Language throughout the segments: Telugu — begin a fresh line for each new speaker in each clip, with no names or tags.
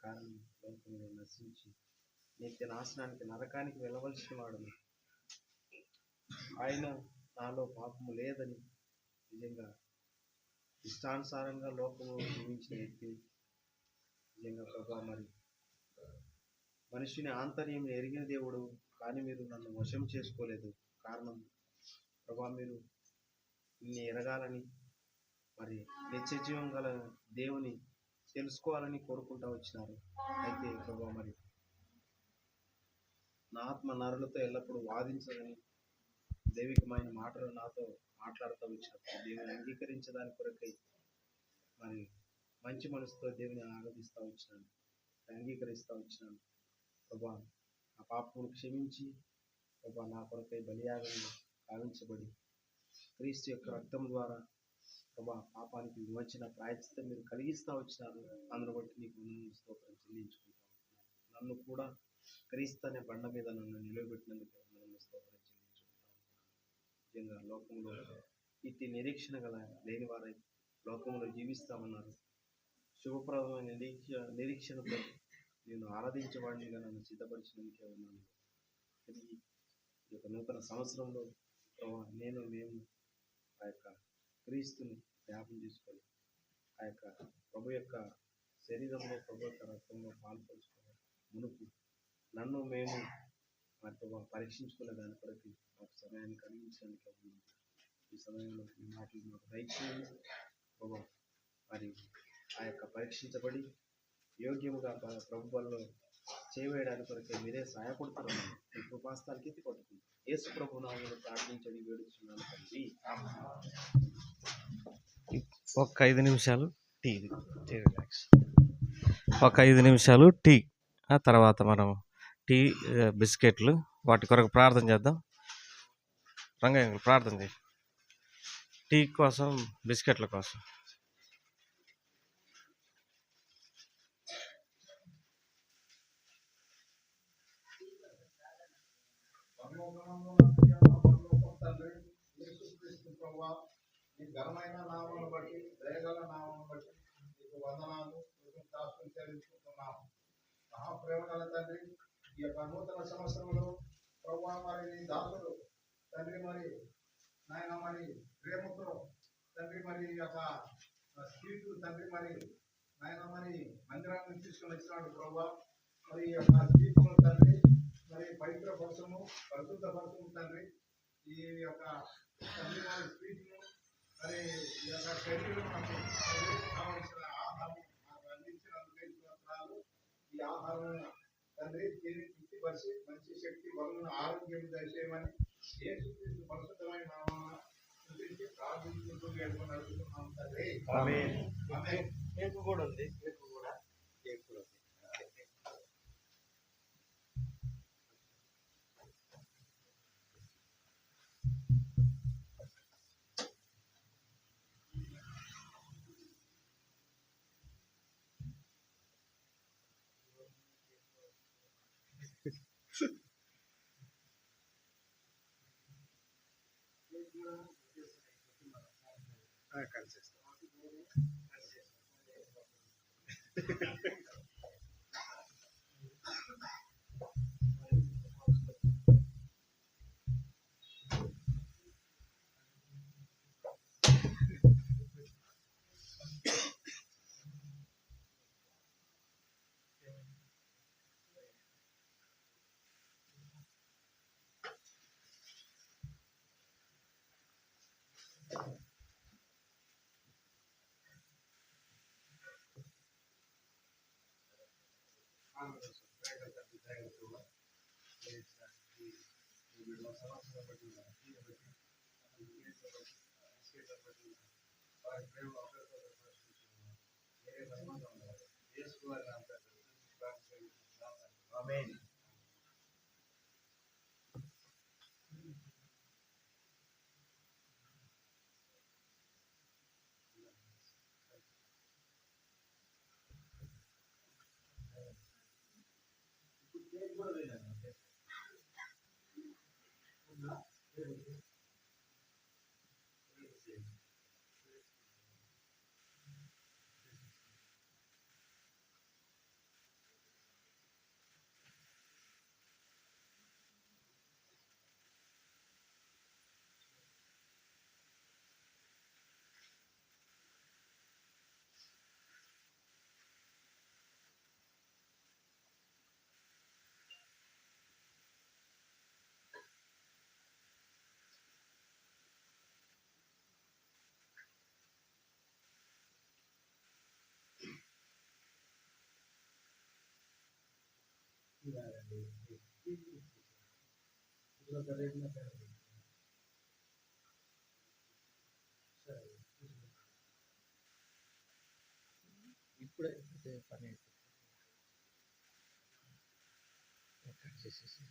కారణం లోకంలో నశించి నిత్య నాశనానికి నరకానికి వెళ్ళవలసిన వాడును. ఆయన నాలో పాపము లేదని నిజంగా ఇష్టానుసారంగా లోకము జీవించిన వ్యక్తిని నిజంగా ప్రభా మరి మనిషిని ఆంతర్యం ఎరిగిన దేవుడు, కానీ మీరు నన్ను వశం చేసుకోలేదు. కారణం ప్రభా మీరు నిన్ను ఎరగాలని మరి నిత్య జీవం గల దేవుని తెలుసుకోవాలని కోరుకుంటూ వచ్చినారు. అయితే ప్రభా మరి నా ఆత్మ నరులతో ఎల్లప్పుడూ వాదించాలని దైవికమైన మాటలు నాతో మాట్లాడుతూ వచ్చినప్పుడు దేవుని అంగీకరించడాని కొరకై మరి మంచి మనసుతో దేవుని ఆరాధిస్తూ వచ్చినాను, అంగీకరిస్తూ వచ్చినాను. ప్రభా నా పాపమును క్షమించి ప్రభా నా కొరకై బలియాగంగా భావించబడి క్రీస్తు యొక్క రక్తం ద్వారా ప్రభా పాపానికి విమోచన ప్రాయశ్చిత్తం మీరు కలిగిస్తూ వచ్చినారు. అందును బట్టి నీకు స్తోత్రం చెల్లించుకుంటా ఉంటున్నాను. నన్ను కూడా క్రీస్తు అనే బండ మీద నన్ను నిలవబెట్టినందుకు స్తోత్రం చెల్లించుకుంటా ఉంటున్నాను. నిజంగా లోకంలో ఇట్టి నిరీక్షణ గల లేని వారై లోకంలో జీవిస్తామన్నారు. శుభప్రదమైన నిరీక్షణతో నేను ఆరాధించేవాడినిగా నన్ను సిద్ధపరిచినందుకే ఉన్నాను. తిరిగి ఈ యొక్క నూతన సంవత్సరంలో మేము ఆ యొక్క క్రీస్తుని జ్ఞాపం చేసుకొని ఆ యొక్క ప్రభు యొక్క శరీరంలో ప్రభు యొక్క రక్తంలో పాల్పంచుకొని మునుపు నన్ను మేము మరి ప్రభు పరీక్షించుకునే దాని కొరకు మాకు సమయాన్ని కలిగించడానికి ఉన్నాము. ఈ సమయంలో ఈ మాటలు మాకు దయచేయండి ప్రభు. మరి ఆ యొక్క పరీక్షించబడి యోగ్యముగా ప్రభు బలలో చేయవేయడానికి కొరకే మీరే సహాయపడుతున్నాను. మీ కృపాస్తానికి ఎత్తి పట్టుకుంటాను. యేసు ప్రభు నామములో ప్రార్థించడి వేడుచున్నాను తండ్రి.
ఒక 5 నిమిషాలు టీ రిలాక్స్. ఒక 5 నిమిషాలు టీ, ఆ తర్వాత మనం టీ బిస్కెట్లు వాటి కొరకు ప్రార్థన చేద్దాం. రంగయ్య ప్రార్థన చేయి, టీ కోసం బిస్కెట్ల కోసం.
ఘనమైన నామమును బట్టి, దయగల నామమును బట్టి నీకు వందనాలు చెల్లించుకుంటున్నాము. మహాప్రేమ గల తండ్రి, ఈ యొక్క నూతన సంవత్సరంలో ప్రభువా మరి నీ దాసుడు తండ్రి మరి నాయన మరి ప్రేమతో తండ్రి మరి ఈ యొక్క స్వీటు తండ్రి మరి నాయన మరి మందిరాన్ని తీసుకొని వచ్చినాడు ప్రభువా. మరి ఈ యొక్క స్వీట్ను తండ్రి మరి పవిత్ర పరచము, పరిశుద్ధ పరచము తండ్రి. ఈ యొక్క తండ్రి మరి స్వీట్ను మరి ఈ యొక్క శరీరం మాకు కావలసిన ఆహారం మాకు అందించినందుకే స్తోత్రాలు. ఈ ఆహారం తండ్రి దీన్ని తృప్తిపరిచి మంచి శక్తి బలమును ఆరోగ్యం దయచేయమని యేసుక్రీస్తు పరిశుద్ధమైన నామమున స్తుతించి ప్రార్థించుకుంటూ వేడుకొని అడుగుతున్నాం తండ్రి. ఆమేన్. ఆమేన్. కేక్ కూడా ఉంది, కేక్ కూడా ఉంది. కలిసేస్తాం. ఆమేన్.
ఇప్పుడే పని చేసేసి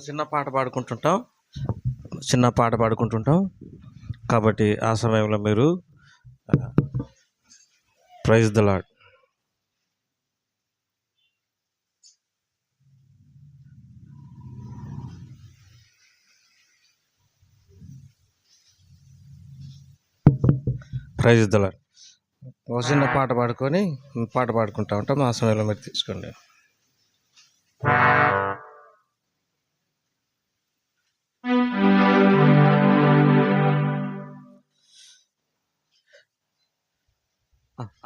చిన్న పాట పాడుకుంటుంటాం కాబట్టి ఆ సమయంలో మీరు ప్రైజ్ ద లార్డ్ ఒక చిన్న పాట పాడుకుంటా ఉంటాం. ఆ సమయంలో మీరు తీసుకోండి.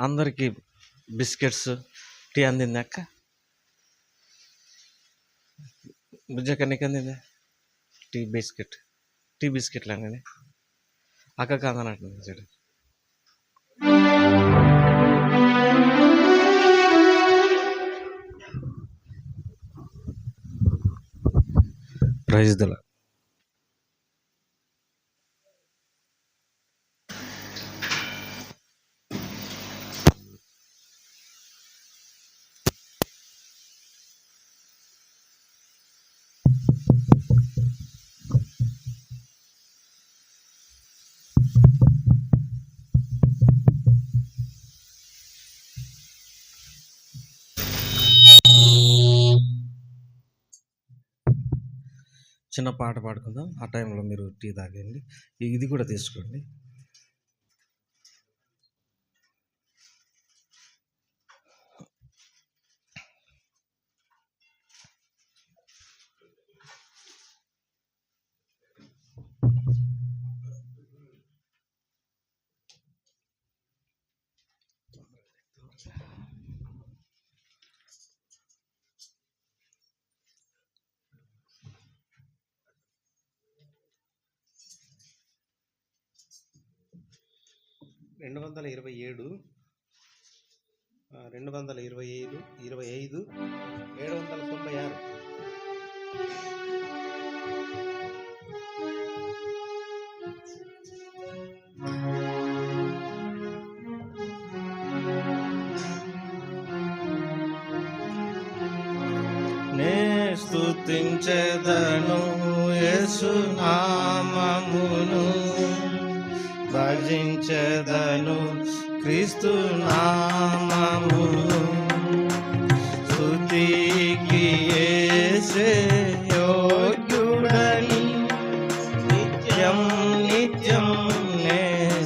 అందరికీ బిస్కెట్స్ టీ అందింది అక్క? బుజ్జక్క నీకు అందిందా టీ బిస్కెట్లు అండి? అక్క కాదన్నట్టు చూడు. Praise the lord. చిన్న పాట పాడుకుందాం. ఆ టైంలో మీరు టీ తాగండి. ఇది కూడా తీసుకోండి.
రెండు వందల ఇరవై 796
నే స్తుతించెదను యేసు నామమును, భజించెదను క్రీస్తు నామమును. స్తుతికి యేసే యోగ్యుడని నిత్యం నే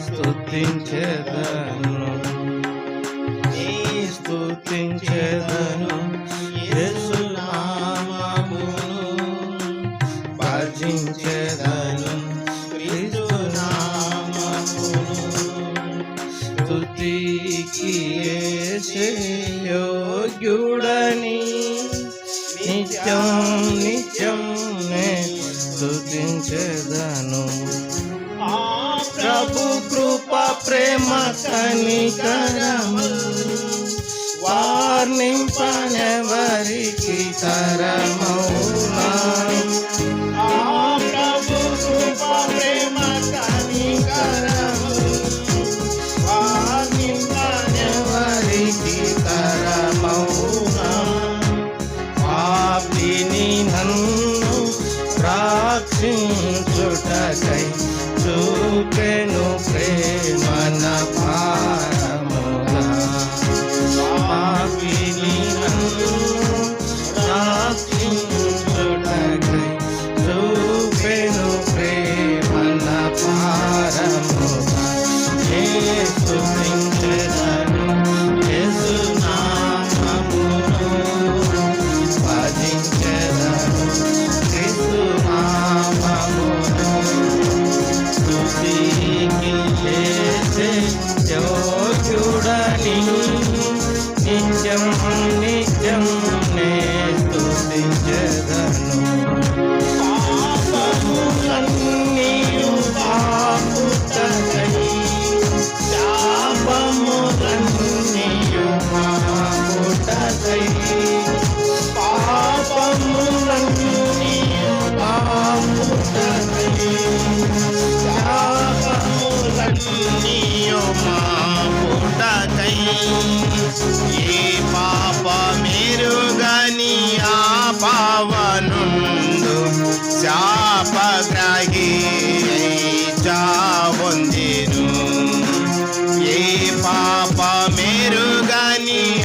స్తుతించెదను. స్తుతించెదను యేసు నామమును, భజించెదను క్రీస్తు నామమును. స్తుతికి యేసే యోగ్యుడని నిత్యం నే స్తుతించెదను. ప్రభు కృప ప్రేమ కనికరము వర్ణింపనెవరికి తరమౌనా. ప్రభు కృప ప్రేమ కనికరము వర్ణింపనెవరికి తరమౌనా. పాపిని నన్ను రక్షించుటకై చూపెను ప్రేమన పారముగా. పాపిని నన్ను రక్షించుటకై చూపెను ప్రేమన పారముగా. స్తుతించెదను యేసు నామమును, భజించెదను నిత్యం నే స్తుతించెదను. పాపములన్నీయు బాపుటకై, శాపములన్నీయు బాపుటకై, పాపములన్నీయు బాపుటకై, శాపములన్నీయు బాపుటకై, ఏ పాపమెరుగని ఆ పావనుండు శాపగ్రాహి చావొందెను. ఏ పాపమెరుగని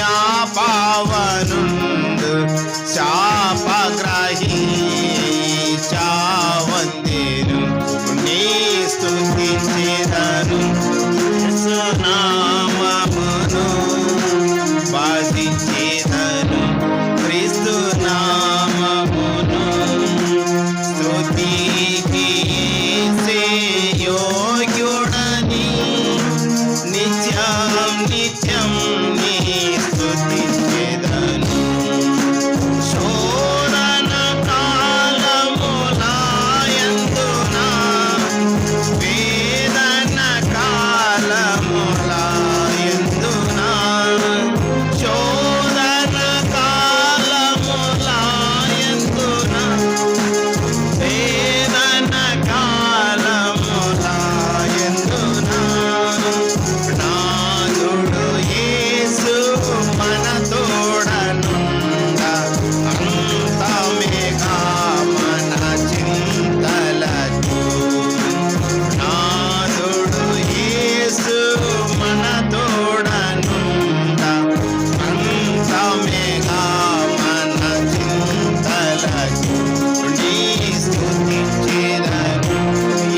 ఆ పావనుండు శాపగ్రాహి చావొందెను. నీ స్తుతించెదను యేసునామమును, భజించెదను క్రీస్తు నామమును. స్తుతికి యేసే యోగ్యుడని, నిత్యం నిత్యం నీ స్తుతించెదను. శోధన కాలములయందున, వేదన కాలములయందున, శోధన కాలములయందున, వేదన కాలములయందున, నాథుడు యేసు మన తోడనుండా, అంతమేగా మన చింతలకు. నాథుడు యేసు మన తోడనుండా, అంతమేగా మన చింతలకు. నీ స్తుతించెదను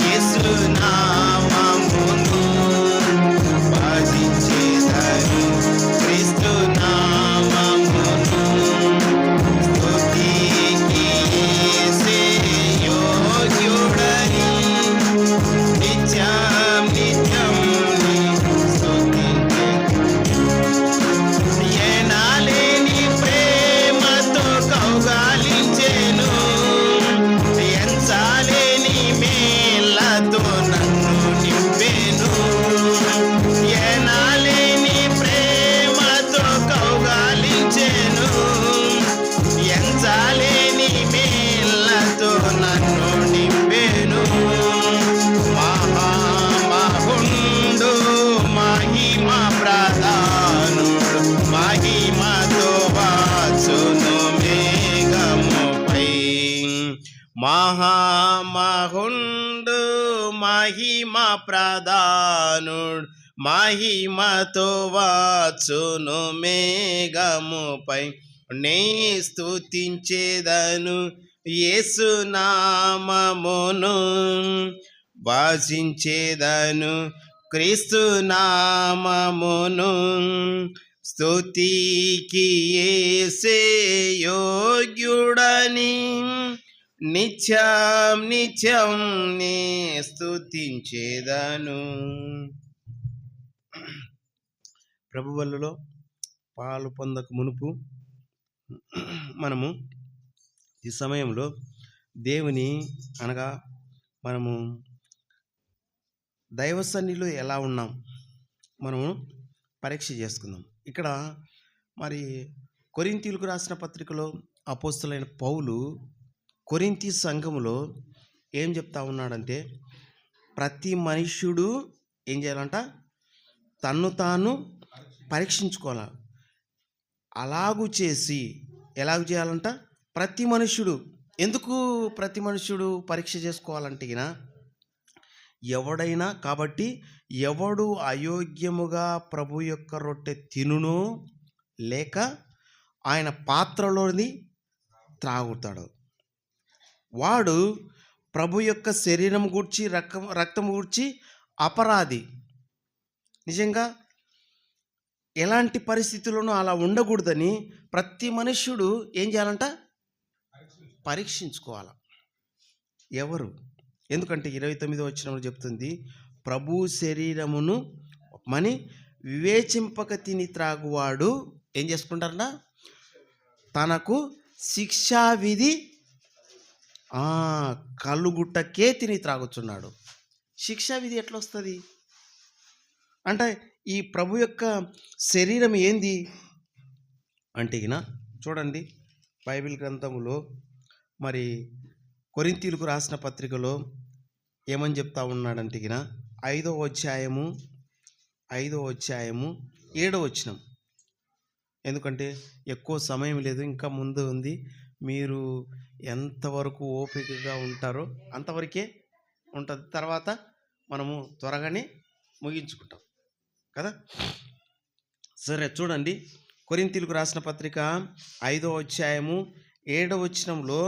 యేసునామమును, భజించెదను క్రీస్తు నామమును. స్తుతికి యేసే యోగ్యుడని, నిత్యం నిత్యం నీ స్తుతించెదను. ఎనలేని ప్రేమతో కౌగాలించెను, ఎంచాలేని మేళ్ళతో నన్ను నింపెను. ఎనలేని ప్రేమతో కౌగాలించెను, ఎంచాలేని మేళ్ళతో నన్ను నింపెను. మహామహుండు మహిమ ప్రధానుడు, మహిమతో వచ్చును మేఘముపై. మహామహుండు మహిమ ప్రధానుడు, మహిమతో వచ్చును మేఘముపై. నే స్తుతించెదను యేసునామమును, భజించెదను క్రీస్తు నామమును. స్తుతికి యేసే యోగ్యుడని, నిత్యం నిత్యం నే స్తుతించెదను. ప్రభువలలో పాలు పొందక మునుపు మనము ఈ సమయంలో దేవుని అనగా మనము దైవ సన్నిధిలో ఎలా ఉన్నాం మనము పరీక్ష చేసుకుందాం. ఇక్కడ మరి కొరింథీయులకు రాసిన పత్రికలో అపోస్తలుడైన పౌలు కొరింథీ సంఘములో ఏం చెప్తా ఉన్నాడంటే, ప్రతి మనుష్యుడు ఏం చేయాలంట, తన్ను తాను పరీక్షించుకోవాలి. అలాగూ చేసి ఎలాగూ చేయాలంట, ప్రతి మనుష్యుడు. ఎందుకు ప్రతి మనుష్యుడు పరీక్ష చేసుకోవాలంటే ఎవడైనా కాబట్టి, ఎవడు అయోగ్యముగా ప్రభు యొక్క రొట్టె తినునో లేక ఆయన పాత్రలోని త్రాగుతాడు, వాడు ప్రభు యొక్క శరీరం గూర్చి రక్తం గూర్చి అపరాధి. నిజంగా ఎలాంటి పరిస్థితుల్లోనూ అలా ఉండకూడదని ప్రతి మనుష్యుడు ఏం చేయాలంట, పరీక్షించుకోవాలి. ఎవరు? ఎందుకంటే 29వ వచనంలో చెప్తుంది, ప్రభు శరీరమును మని వివేచింపక తిని త్రాగువాడు ఏం చేసుకుంటారన్నా,
తనకు శిక్షావిధి కలుగుటకే తిని త్రాగుచున్నాడు. శిక్షావిధి ఎట్లా వస్తుంది అంటే ఈ ప్రభు యొక్క శరీరం ఏంది అంటే చూడండి, బైబిల్ గ్రంథములో మరి కొరింథీయులకు రాసిన పత్రికలో ఏమని చెప్తా ఉన్నాడంటే 5వ అధ్యాయము 7వ వచనం. ఎందుకంటే ఎక్కువ సమయం లేదు, ఇంకా ముందు ఉంది. మీరు ఎంతవరకు ఓపికగా ఉంటారో అంతవరకే ఉంటుంది. తర్వాత మనము త్వరగానే ముగించుకుంటాం కదా. సరే చూడండి, కొరింథీయులకు రాసిన పత్రిక 5వ అధ్యాయము 7వ వచనంలో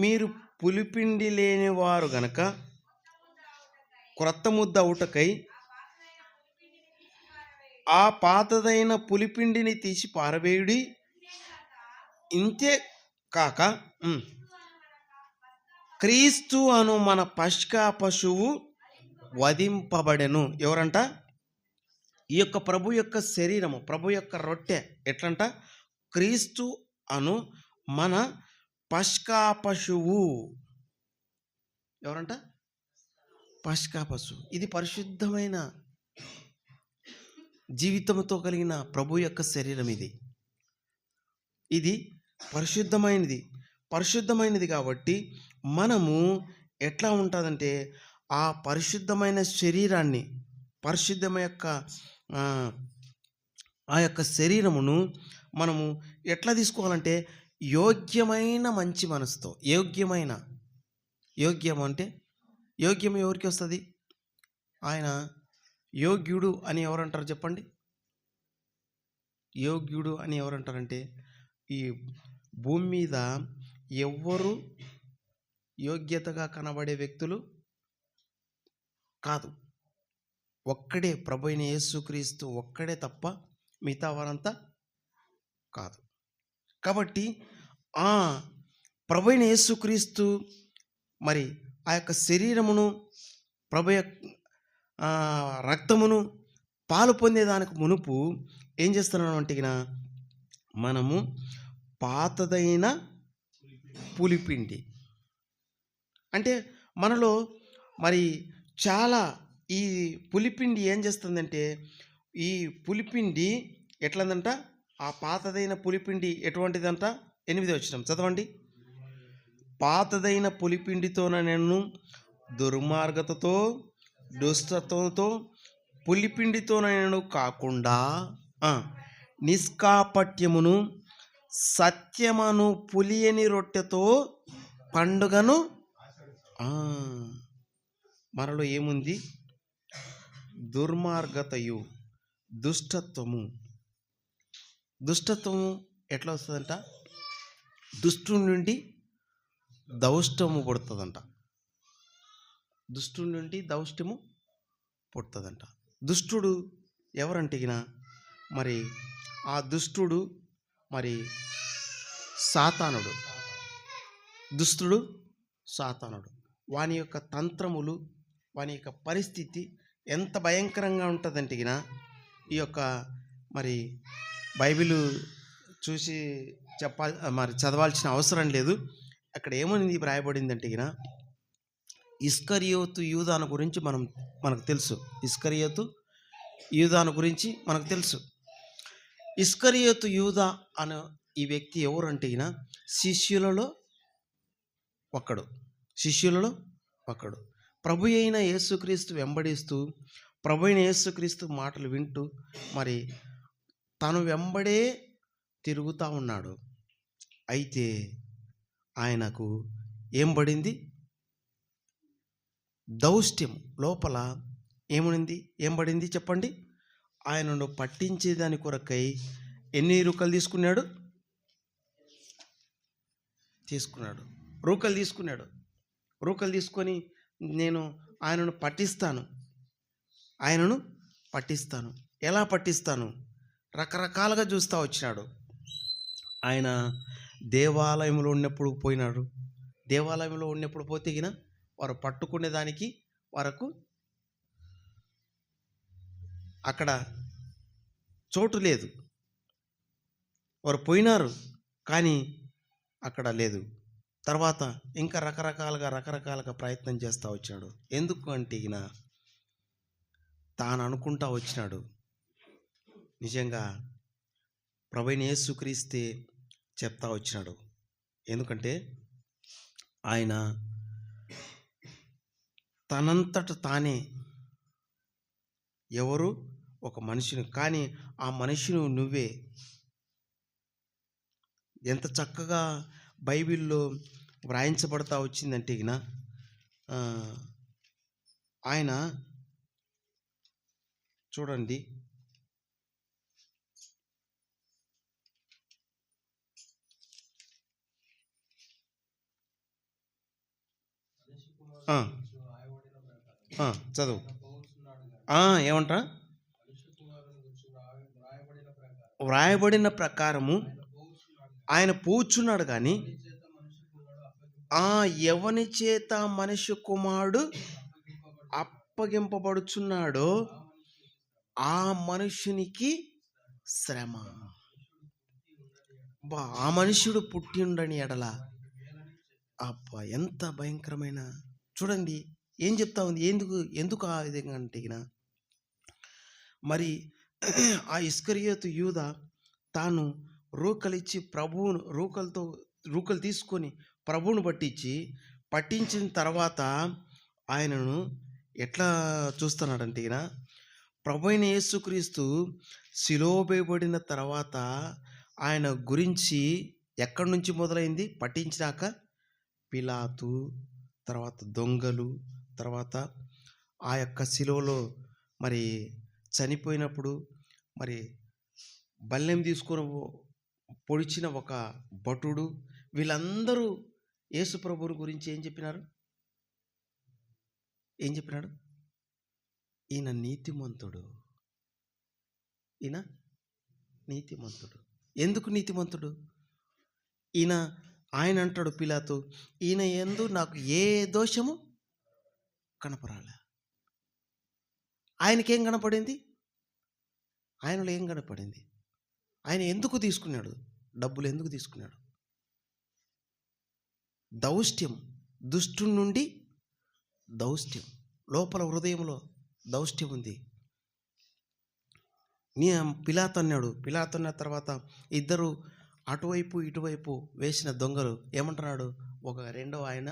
మీరు పులిపిండి లేని వారు గనక క్రొత్త ముద్ద అవుటకై ఆ పాతదైన పులిపిండిని తీసి పారవేయుడి. ఇంతే కాక క్రీస్తు అను మన పస్కా పశువు వధింపబడెను. ఎవరంట? ఈ యొక్క ప్రభు యొక్క శరీరము, ప్రభు యొక్క రొట్టె ఎట్లంట? క్రీస్తు అను మన పస్కా పశువు. ఎవరంట? పస్కా పశువు. ఇది పరిశుద్ధమైన జీవితంతో కలిగిన ప్రభు యొక్క శరీరం. ఇది పరిశుద్ధమైనది కాబట్టి మనము ఎట్లా ఉంటుందంటే ఆ పరిశుద్ధమైన శరీరాన్ని, ఆ యొక్క శరీరమును మనము ఎట్లా తీసుకోవాలంటే యోగ్యమైన మంచి మనసుతో. యోగ్యం అంటే యోగ్యం ఎవరికి వస్తుంది? ఆయన యోగ్యుడు అని ఎవరంటారు చెప్పండి? యోగ్యుడు అని ఎవరంటారంటే ఈ భూమి మీద ఎవ్వరు యోగ్యతగా కనబడే వ్యక్తులు కాదు. ఒక్కడే ప్రభు అయిన యేసుక్రీస్తు ఒక్కడే తప్ప మిగతా వారంతా కాదు. కాబట్టి ఆ ప్రభు అయిన యేసుక్రీస్తు మరి ఆ యొక్క శరీరమును, ప్రభు రక్తమును పాలు పొందేదానికి మునుపు ఏం చేస్తున్నాను అంటే మనము పాతదైన పులిపిండి అంటే మనలో మరి చాలా ఈ పులిపిండి ఏం చేస్తుందంటే, ఈ పులిపిండి ఎట్లందంట? ఆ పాతదైన పులిపిండి ఎటువంటిదంట? 8వ వచనం చదవండి. పాతదైన పులిపిండితోన నేను దుర్మార్గతతో దుష్టత్వంతో పులిపిండితో నేను కాకుండా నిష్కాపట్యమును సత్యమును పులియని రొట్టెతో పండుగను. మనలో ఏముంది? దుర్మార్గతయు దుష్టత్వము ఎట్లా వస్తుందంట? దుష్టుడి నుండి దౌష్టము పుడుతుందంట. దుష్టుడు ఎవరంటే మరి ఆ దుష్టుడు మరి సాతానుడు. వాని యొక్క తంత్రములు, వాని యొక్క పరిస్థితి ఎంత భయంకరంగా ఉంటుందంటే ఈ యొక్క మరి బైబిల్ చూసి మరి చదవాల్సిన అవసరం లేదు. అక్కడ ఏమని వ్రాయబడిందంటే ఇస్కరియోతు యూదాను గురించి మనకు తెలుసు. ఇస్కరియోతు యూదా అనే ఈ వ్యక్తి ఎవరంటే శిష్యులలో ఒకడు. ప్రభు అయిన యేసుక్రీస్తు వెంబడిస్తూ, ప్రభు అయిన యేసుక్రీస్తు మాటలు వింటూ మరి తను వెంబడే తిరుగుతూ ఉన్నాడు. అయితే ఆయనకు ఏం దౌష్ట్యం లోపల ఏం పడింది చెప్పండి? ఆయనను పట్టించేదాని కొరకై ఎన్ని రూకలు తీసుకున్నాడు? రూకలు తీసుకొని నేను ఆయనను పట్టిస్తాను. ఎలా పట్టిస్తాను? రకరకాలుగా చూస్తూ వచ్చినాడు. ఆయన దేవాలయంలో ఉన్నప్పుడు పోతే వారు పట్టుకునే దానికి వరకు అక్కడ చోటు లేదు. వారు పోయినారు, కానీ అక్కడ లేదు. తర్వాత ఇంకా రకరకాలుగా ప్రయత్నం చేస్తూ వచ్చాడు. ఎందుకు అంటే ఈయన తాను అనుకుంటా వచ్చినాడు, నిజంగా ప్రభువైన యేసుక్రీస్తే చెప్తా వచ్చినాడు. ఎందుకంటే ఆయన తనంతట తానే ఎవరు ఒక మనిషిని, కానీ ఆ మనిషిని నువ్వే. ఎంత చక్కగా బైబిల్లో వ్రాయించబడతా వచ్చిందంటే ఈయన ఆయన చూడండి, చదువు ఏమంటా, వ్రాయబడిన ప్రకారము ఆయన పోచున్నాడు, కానీ ఎవని చేత మనిషి కుమారుడు అప్పగింపబడుచున్నాడో ఆ మనుషునికి శ్రమ. ఆ మనుషుడు పుట్టిండని ఎడల అబ్బా ఎంత భయంకరమైన. చూడండి ఏం చెప్తా ఉంది, ఎందుకు ఆ విధంగా అంటే మరి ఆ ఇస్కరియోతు యూదా తాను రూకలిచ్చి ప్రభువును రూకలు తీసుకొని ప్రభువును పట్టించిన తర్వాత ఆయనను ఎట్లా చూస్తున్నాడంటే ప్రభు అయిన యేసుక్రీస్తు శిలువవేయబడిన తర్వాత ఆయన గురించి ఎక్కడి నుంచి మొదలైంది, పట్టించినాక పిలాతు, తర్వాత దొంగలు, తర్వాత ఆ యొక్క శిలువలో మరి చనిపోయినప్పుడు మరి బల్లెం తీసుకొని పొడిచిన ఒక భటుడు, వీళ్ళందరూ యేసు ప్రభువుని గురించి ఏం చెప్పినాడు, ఈయన నీతిమంతుడు, ఈయన నీతిమంతుడు. ఎందుకు నీతిమంతుడు? ఆయన అంటాడు పిలాతు, ఈయన యందు నాకు ఏ దోషము కనపరాలే. ఆయనకేం కనపడింది? ఆయనలో ఏం కనపడింది? ఆయన ఎందుకు తీసుకున్నాడు? డబ్బులు ఎందుకు తీసుకున్నాడు? దౌష్ట్యం, దుష్టుడి నుండి దౌష్ట్యం, లోపల హృదయంలో దౌష్ట్యం ఉంది. పిలాతు అన్నాడు. పిలాతు అన్న తర్వాత ఇద్దరు అటువైపు ఇటువైపు వేసిన దొంగలు ఏమంటున్నాడు, ఒక రెండో ఆయన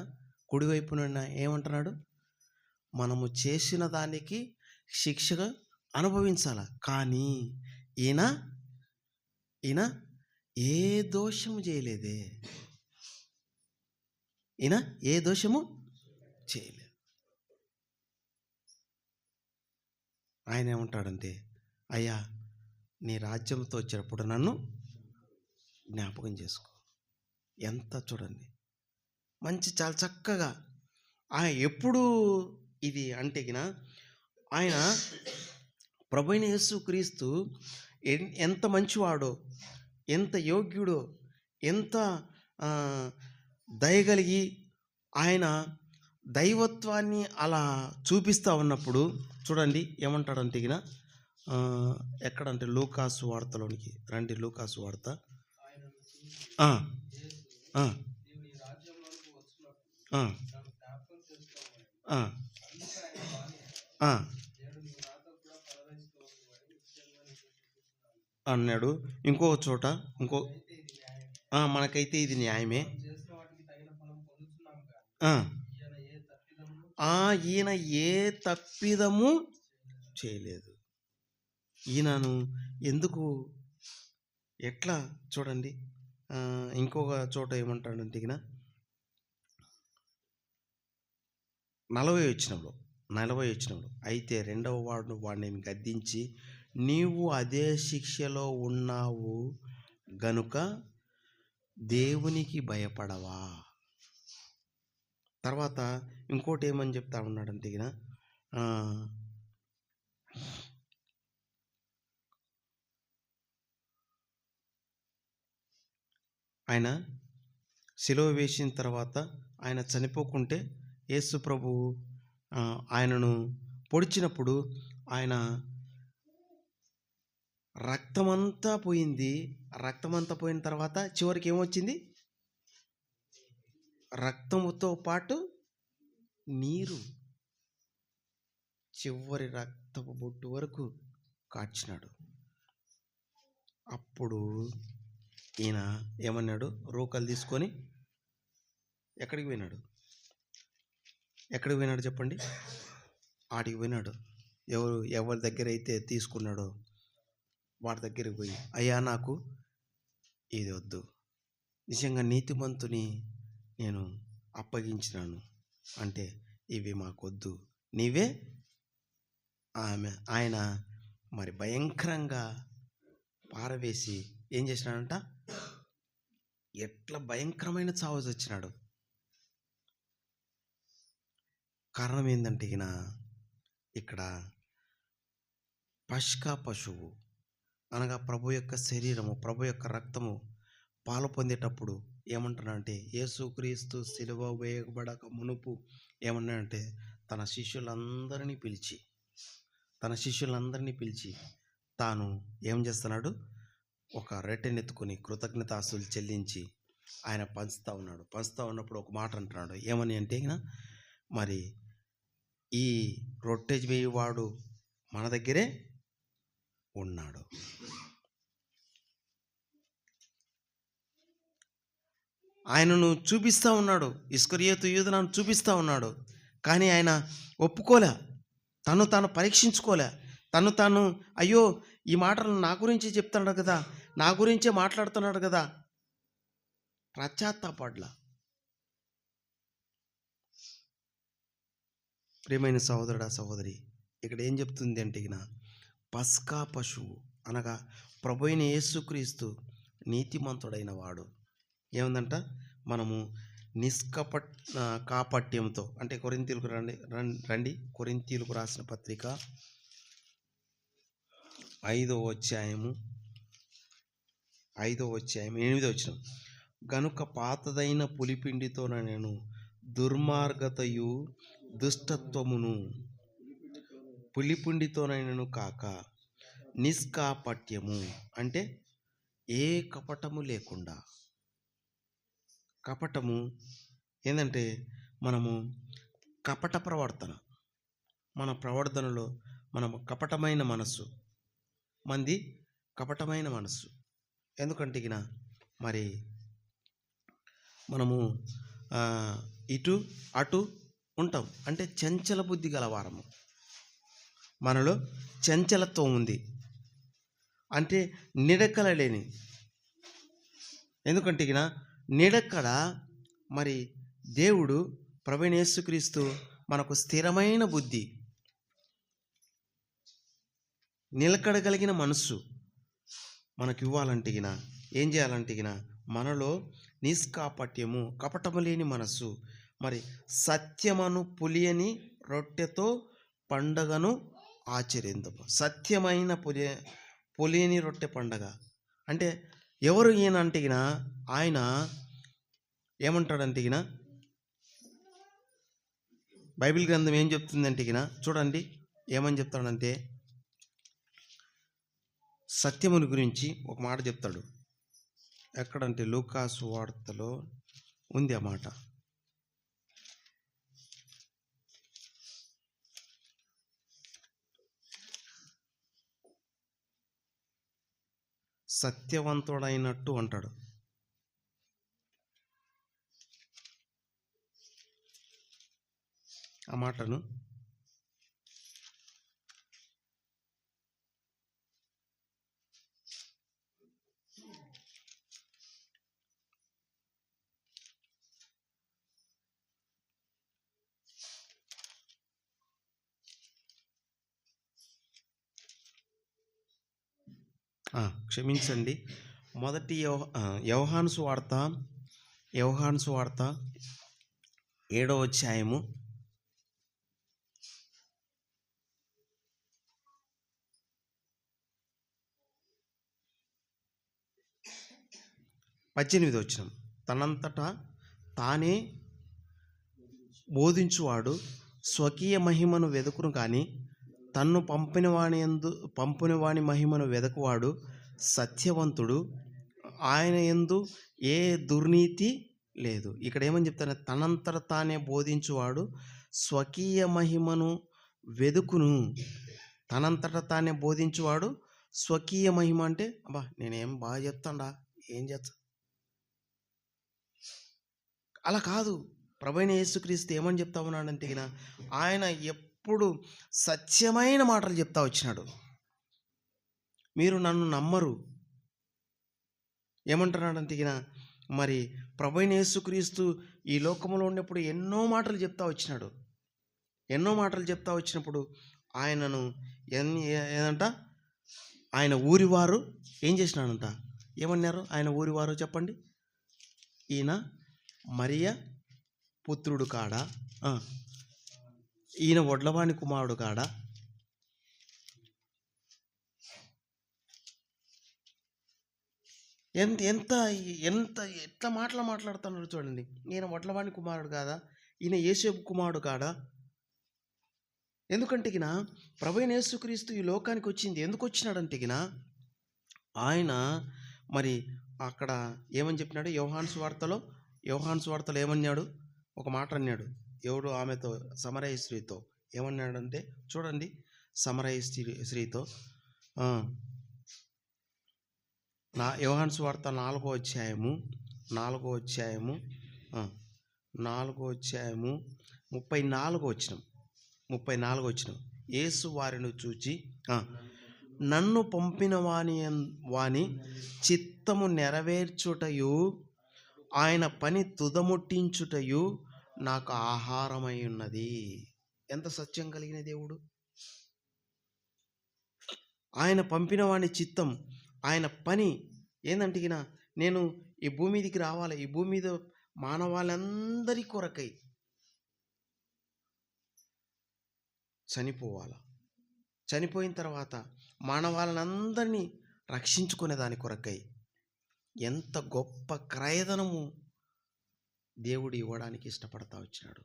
కుడివైపున ఏమంటున్నాడు, మనము చేసిన దానికి శిక్షగా అనుభవించాల, కానీ ఈయన ఏ దోషము చేయలేదే, ఈయన ఏ దోషము చేయలేదు. ఆయన ఏమంటాడంటే, అయ్యా నీ రాజ్యంతో వచ్చినప్పుడు నన్ను జ్ఞాపకం చేసుకో. ఎంత చూడండి మంచి, చాలా చక్కగా ఆయన ఎప్పుడు ఇది అంటే ఆయన ప్రభువైన యేసుక్రీస్తు ఎంత మంచివాడో, ఎంత యోగ్యుడో, ఎంత దయగలిగి ఆయన దైవత్వాన్ని అలా చూపిస్తూ ఉన్నప్పుడు చూడండి ఏమంటాడంటే ఎక్కడంటే లూకాసు వార్తలోనికి రండి. లూకాసు వార్త అన్నాడు. ఇంకో చోట మనకైతే ఇది న్యాయమే, ఈయన ఏ తప్పిదము చేయలేదు. ఈయనను ఎందుకు ఎట్లా చూడండి. ఇంకొక చోట ఏమంటాడంటే 40 వచనంలో అయితే రెండవ వాడిని గద్దించి, నీవు అదే శిక్షలో ఉన్నావు గనుక దేవునికి భయపడవా. తర్వాత ఇంకోటి ఏమని చెప్తా ఉన్నాడంటే ఆయన సిలువ వేసిన తర్వాత ఆయన చనిపోకుంటే యేసు ప్రభువు ఆయనను పొడిచినప్పుడు ఆయన రక్తమంతా పోయింది. రక్తమంతా పోయిన తర్వాత చివరికి ఏమొచ్చింది? రక్తముతో పాటు నీరు. చివరి రక్తపు బొట్టు వరకు కార్చినాడు. అప్పుడు ఈయన ఏమన్నాడు? రోకలు తీసుకొని ఎక్కడికి పోయినాడు? చెప్పండి. ఆడికి పోయినాడు. ఎవరి దగ్గర అయితే తీసుకున్నాడో వాడి దగ్గరికి పోయి, అయ్యా నాకు ఇది వద్దు, నిజంగా నీతిమంతుని నేను అప్పగించినాను అంటే ఇవి మాకొద్దు, నీవే. ఆయన మరి భయంకరంగా పారవేసి ఏం చేసినాడంట? ఎట్లా భయంకరమైన చావు వచ్చినాడు. కారణం ఏంటంటే ఇక్కడ పష్కా పశువు అనగా ప్రభు యొక్క శరీరము, ప్రభు యొక్క రక్తము పాలు పొందేటప్పుడు ఏమంటున్నాడంటే, యేసుక్రీస్తు సిలువ వేయబడక మునుపు ఏమన్నాడంటే తన శిష్యులందరినీ పిలిచి తాను ఏం చేస్తున్నాడు? ఒక రొట్టెనెత్తుకొని కృతజ్ఞతాస్తులు చెల్లించి ఆయన పంచుతూ ఉన్నప్పుడు ఒక మాట అంటున్నాడు. ఏమని అంటే మరి ఈ రొట్టె వేయువాడు మన దగ్గరే ఉన్నాడు. ఆయనను చూపిస్తూ ఉన్నాడు. ఇస్కరియోతు యూదను చూపిస్తూ ఉన్నాడు. కానీ ఆయన ఒప్పుకోలే. తాను పరీక్షించుకోలే. తాను అయ్యో ఈ మాటలు నా గురించి చెప్తున్నాడు కదా, నా గురించే మాట్లాడుతున్నాడు కదా, పశ్చాత్తాపడ్లా. ప్రియమైన సహోదరుడా సహోదరి, ఇక్కడ ఏం చెప్తుంది అంటే పస్కా పశువు అనగా ప్రభు అయిన యేసుక్రీస్తు నీతిమంతుడైన వాడు. ఏముందంట? మనము కాపట్యంతో అంటే కొరింథీయులకు రండి. కొరింథీయులకు రాసిన పత్రిక 5వ అధ్యాయము 8వ వచనం. గనుక పాతదైన పులిపిండితో నేను దుర్మార్గతయు దుష్టత్వమును పులిపిండితోనైనను కాక నిష్కాపట్యము అంటే ఏ కపటము లేకుండా. కపటము ఏంటంటే మనము కపట ప్రవర్తన, మన ప్రవర్తనలో మనము కపటమైన మనస్సు, కపటమైన మనస్సు. ఎందుకంటే మరి మనము ఇటు అటు ఉంటాం. అంటే చంచల బుద్ధి గలవారము, మనలో చంచలత్వం ఉంది. అంటే నిడకల లేని. ఎందుకంటే నిడకడ మరి దేవుడు ప్రభువైన యేసుక్రీస్తు మనకు స్థిరమైన బుద్ధి, నిలకడగలిగిన మనస్సు మనకు ఇవ్వాలంటే ఏం చేయాలంటే మనలో నిష్కాపట్యము, కపటము లేని మనస్సు, మరి సత్యమను పులియని రొట్టెతో పండగను ఆచరిందము. సత్యమైన పులియని రొట్టె పండగ అంటే ఎవరు ఈయన అంటే ఆయన ఏమంటాడంటే బైబిల్ గ్రంథం ఏం చెప్తుందంటే చూడండి ఏమని చెప్తాడంటే, సత్యముని గురించి ఒక మాట చెప్తాడు. ఎక్కడంటే లూకాసు వార్తలో ఉంది ఆ మాట. సత్యవంతుడైనట్టు అంటాడు. ఆ మాటను క్షమించండి. మొదటి యోహాను సువార్త 7వ అధ్యాయము 18వ వచనం. తనంతటా తానే బోధించువాడు స్వకీయ మహిమను వెదుకును కానీ తన్ను పంపిన వాని మహిమను వెదకువాడు సత్యవంతుడు, ఆయన యందు ఏ దుర్నీతి లేదు. ఇక్కడ ఏమని చెప్తాను, తనంతట తానే బోధించువాడు స్వకీయ మహిమను వెదుకును. తనంతట తానే బోధించువాడు స్వకీయ మహిమ అంటే, అబ్బా నేనేం బాగా చెప్తాడా, ఏం చేస్తా, అలా కాదు. ప్రభువైన యేసుక్రీస్తు ఏమని చెప్తా ఉన్నాడంటే, ఆయన ఎప్పుడు సత్యమైన మాటలు చెప్తా వచ్చినాడు. మీరు నన్ను నమ్మరు. ఏమంటున్నాడంటే, మరి ప్రభువైన యేసుక్రీస్తు ఈ లోకంలో ఉన్నప్పుడు ఎన్నో మాటలు చెప్తా వచ్చినాడు. ఎన్నో మాటలు చెప్తా వచ్చినప్పుడు ఆయనను ఏదంట, ఆయన ఊరివారు ఏం చేసినాడంట, ఏమన్నారు ఆయన ఊరివారు చెప్పండి, ఈయన మరియ పుత్రుడు కాడా, ఈయన వడ్లవాణి కుమారుడు కాడా, ఎంత ఎంత ఎంత ఎట్లా మాట్లాడుతున్నాడు చూడండి. ఈయన వడ్లవాణి కుమారుడు కాదా, ఈయన యేసేపు కుమారుడు కాడా. ఎందుకంటే ప్రభువైన యేసుక్రీస్తు ఈ లోకానికి వచ్చింది ఎందుకు వచ్చినాడంటే, ఆయన మరి అక్కడ ఏమని చెప్పినాడు, యోహాను సువార్తలో ఏమన్నాడు, ఒక మాట అన్నాడు. ఎవడు ఆమెతో, సమరయ స్త్రీతో ఏమన్నాడంటే, చూడండి, సమరయ స్త్రీతో యోహాను సువార్త 4వ అధ్యాయము 34వ వచనం. యేసు వారిని చూచి, నన్ను పంపిన వాని చిత్తము నెరవేర్చుటయు ఆయన పని తుదముట్టించుటయు నాకు ఆహారమై ఉన్నది. ఎంత సత్యం కలిగిన దేవుడు! ఆయన పంపిన వాని చిత్తం, ఆయన పని ఏందంటే, నేను ఈ భూమి మీదకి రావాలి, ఈ భూమి మీద మానవాళ్ళందరి కొరకై చనిపోవాలి, చనిపోయిన తర్వాత మానవాళ్ళందరినీ రక్షించుకునే దాని కొరకై ఎంత గొప్ప క్రయధనము దేవుడు ఇవ్వడానికి ఇష్టపడతా వచ్చినాడు.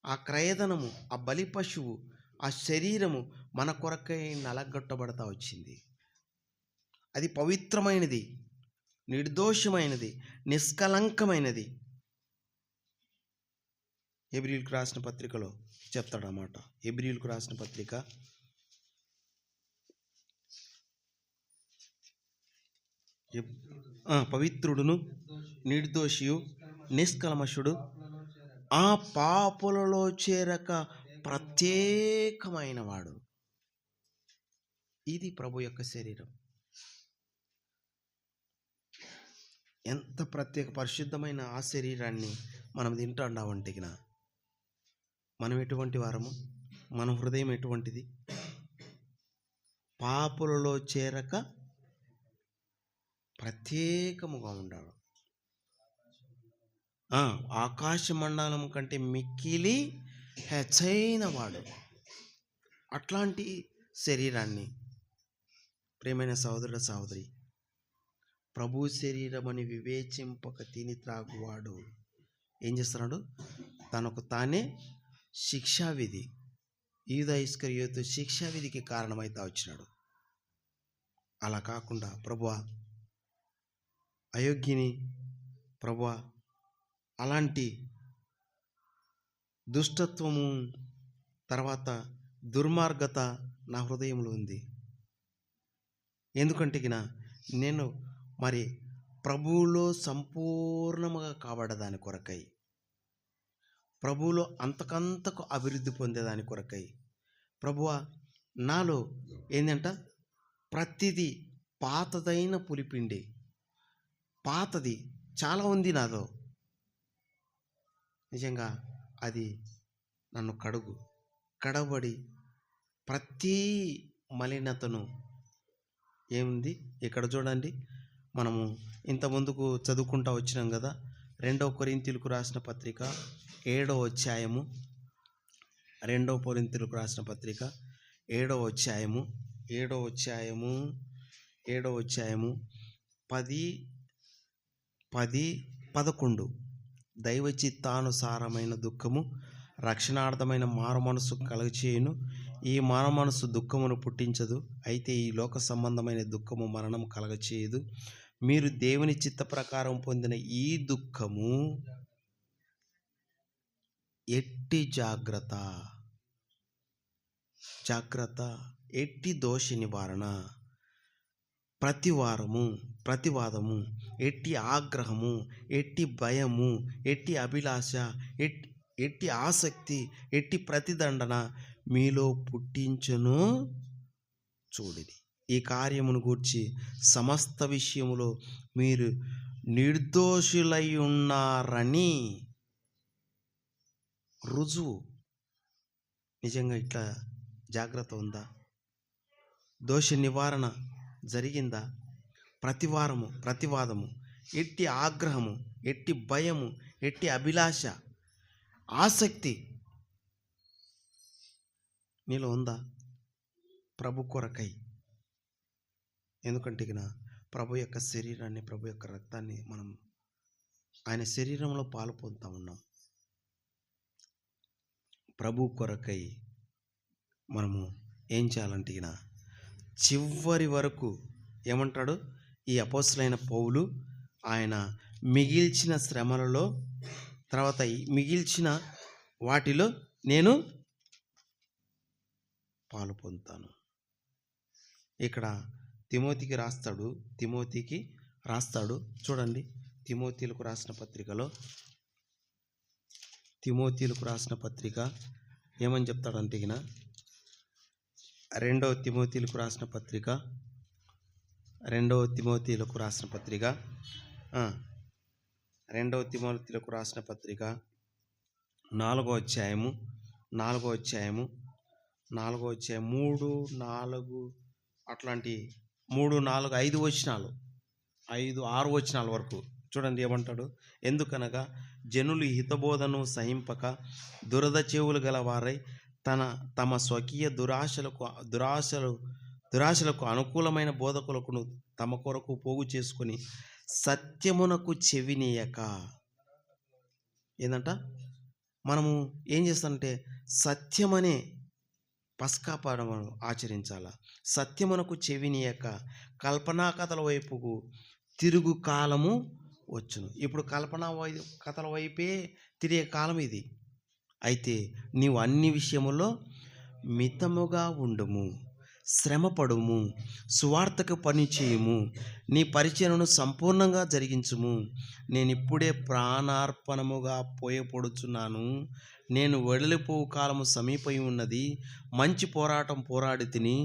ఆ క్రయధనము, ఆ బలి పశువు, ఆ శరీరము మన కొరకై నలగొట్టబడతా వచ్చింది. అది పవిత్రమైనది, నిర్దోషమైనది, నిష్కలంకమైనది. హెబ్రీయులకు రాసిన పత్రికలో చెప్తాడన్నమాట. హెబ్రీయులకు రాసిన పత్రిక 10 పవిత్రుడును, నిర్దోషియు, నిష్కల్మషుడు, ఆ పాపులలో చేరక ప్రత్యేకమైన వాడు. ఇది ప్రభు యొక్క శరీరం. ఎంత ప్రత్యేక పరిశుద్ధమైన ఆ శరీరాన్ని మనం తింటాండామంటే, మనం ఎటువంటి వారము, మన హృదయం ఎటువంటిది, పాపులలో చేరక ప్రత్యేకముగా ఉండాడు. ఆకాశ మండలం కంటే మిక్కిలి హెచ్చైన వాడు. అట్లాంటి శరీరాన్ని, ప్రియమైన సహోదరుడు సహోదరి, ప్రభు శరీరం అని వివేచింపక తిని త్రాగువాడు ఏం చేస్తున్నాడు, తనకు తానే శిక్షావిధి, యూదా ఇస్కరియోతు శిక్షావిధికి కారణమైతే వచ్చినాడు. అలా కాకుండా, ప్రభువా అయోగ్యని, ప్రభువా అలాంటి దుష్టత్వము, తర్వాత దుర్మార్గత నా హృదయంలో ఉంది. ఎందుకంటే నేను మరి ప్రభువులో సంపూర్ణముగా కాబడదాని కొరకై, ప్రభువులో అంతకంతకు అభివృద్ధి పొందేదాని కొరకై, ప్రభువా నాలో ఏంటంట, ప్రతిదీ పాతదైన పులిపిండి, పాతది చాలా ఉంది నాలో. నిజంగా అది నన్ను కడబడి ప్రతి మలినతను ఏముంది ఇక్కడ చూడండి. మనము ఇంత ముందుకు చదువుకుంటా వచ్చినాం కదా, 2 కొరింథీయులకు రాసిన పత్రిక 7వ అధ్యాయము, 2 కొరింథీయులకు రాసిన పత్రిక 7వ అధ్యాయము 10-11 దైవ చిత్తానుసారమైన దుఃఖము రక్షణార్థమైన మారు మనసు కలగచేయును. ఈ మానవ మనసు దుఃఖమును పుట్టించదు, అయితే ఈ లోక సంబంధమైన దుఃఖము మరణం కలగచేయదు. మీరు దేవుని చిత్త ప్రకారం పొందిన ఈ దుఃఖము ఎట్టి జాగ్రత్త ఎట్టి దోష నివారణ, ప్రతివాదము, ఎట్టి ఆగ్రహము, ఎట్టి భయము, ఎట్టి అభిలాష, ఎట్టి ఆసక్తి, ఎట్టి ప్రతిదండన మీలో పుట్టించును చూడిది. ఈ కార్యమును గూర్చి సమస్త విషయములో మీరు నిర్దోషులై ఉన్నారని రుజువు. నిజంగా ఇట్లా జాగ్రత్త ఉందా? దోష నివారణ జరిగిందా? ప్రతివాదము, ఎట్టి ఆగ్రహము, ఎట్టి భయము, ఎట్టి అభిలాష, ఆసక్తి నీలో ఉందా? ప్రభు కొరకై. ఎందుకంటే ప్రభు యొక్క శరీరాన్ని, ప్రభు యొక్క రక్తాన్ని మనం ఆయన శరీరంలో పాలు పొందుతూ ఉన్నాం. ప్రభు కొరకై మనము ఏం చేయాలంటే చివరి వరకు ఏమంటాడు ఈ అపోస్తలుడైన పౌలు? ఆయన మిగిల్చిన శ్రమలలో, తర్వాత మిగిల్చిన వాటిలో నేను పాలు పొందుతాను. ఇక్కడ తిమోతికి రాస్తాడు. చూడండి, తిమోతిలకు రాసిన పత్రిక ఏమని చెప్తాడంటే 2 తిమోతిలకు రాసిన పత్రిక 2 తిమోతిలకు రాసిన పత్రిక 4వ అధ్యాయము 3, 4 అట్లాంటి 3, 4, 5 వచనాలు, 5, 6 వచనాల వరకు చూడండి ఏమంటాడు. ఎందుకనగా జనులు హితబోధను సహింపక దురద చెవులు గలవారై తమ స్వకీయ దురాశలకు అనుకూలమైన బోధకులకు తమ కొరకు పోగు చేసుకొని సత్యమునకు చెవినీయక. ఏంటంట? మనము ఏం చేస్తామంటే సత్యమనే పస్కా పండుగను ఆచరించాలా. సత్యమునకు చెవినీయక కల్పనా కథల వైపుకు తిరుగు కాలము వచ్చును. ఇప్పుడు కల్పనా కథల వైపే తిరిగే కాలం ఇది. అయితే నీవు అన్ని విషయములో మితముగా ఉండుము, శ్రమపడుము, సువార్తకు పని చేయుము, నీ పరిచయను సంపూర్ణంగా జరిగించుము. నేను ఇప్పుడే ప్రాణార్పణముగా పోయపడుచున్నాను. నేను వెడలిపోవు కాలము సమీపై ఉన్నది. మంచి పోరాటం పోరాడి తిని,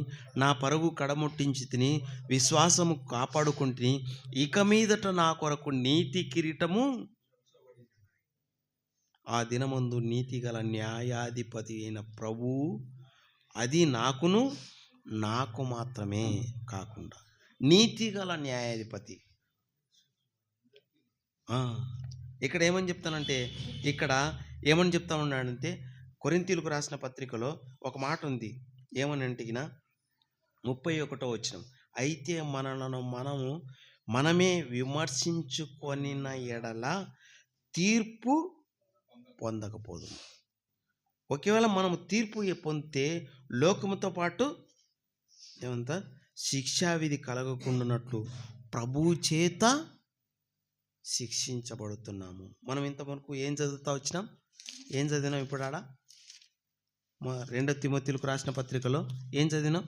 నా పరుగు కడముట్టించి తిని, విశ్వాసము కాపాడుకుంటుని. ఇక మీదట నా కొరకు నీతి కిరీటము ఆ దినమందు నీతిగల న్యాయాధిపతి అయిన ప్రభువు, అది నాకు మాత్రమే కాకుండా నీతిగల న్యాయాధిపతి. ఇక్కడ ఏమని చెప్తా ఉన్నాడంటే కొరింథీయులకు రాసిన పత్రికలో ఒక మాట ఉంది. ఏమని అంటే 31వ వచనం, అయితే మనలను మనమే విమర్శించుకొనిన ఎడల తీర్పు పొందకపోదు. ఒకవేళ మనము తీర్పు పొందితే లోకముతో పాటు శిక్షావిధి కలగకుండానట్లు ప్రభువు చేత శిక్షించబడుతున్నాము. మనం ఇంతవరకు ఏం చదివినాం? ఇప్పుడు 2 తిమోతిలకు రాసిన పత్రికలో ఏం చదివినాం?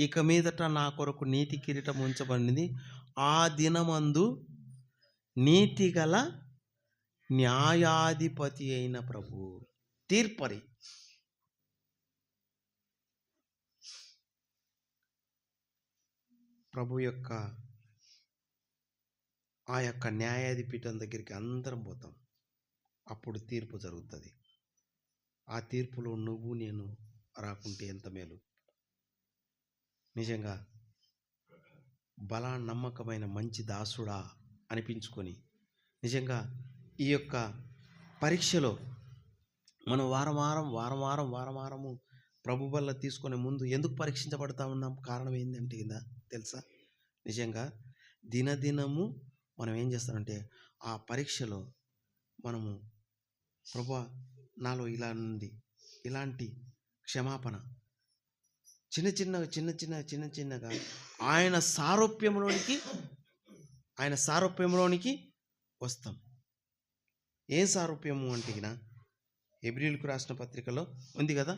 ఇక మీదట నా కొరకు నీతి కిరీటం ఉంచబడింది. ఆ దినమందు నీతిగల న్యాయాధిపతి అయిన ప్రభువు, తీర్పరి. ప్రభు యొక్క ఆ యొక్క న్యాయాధిపీఠం దగ్గరికి అందరం పోతాం. అప్పుడు తీర్పు జరుగుతుంది. ఆ తీర్పులో నువ్వు నేను రాకుంటే ఎంత మేలు. నిజంగా బలా నమ్మకమైన మంచి దాసుడా అనిపించుకొని, నిజంగా ఈ యొక్క పరీక్షలో మనం వారం ప్రభు వల్ల తీసుకునే ముందు ఎందుకు పరీక్షించబడతా ఉన్నాం? కారణం ఏంటంటే తెలుసా? నిజంగా దినదినము మనం ఏం చేస్తామంటే ఆ పరీక్షలో మనము ప్రభువా నాలో ఇలా ఉంది, ఇలాంటి క్షమాపణ చిన్న చిన్నగా ఆయన సారూప్యంలోనికి వస్తాం. ఏం సారూప్యము అంటే హెబ్రీయులకు రాసిన పత్రికలో ఉంది కదా,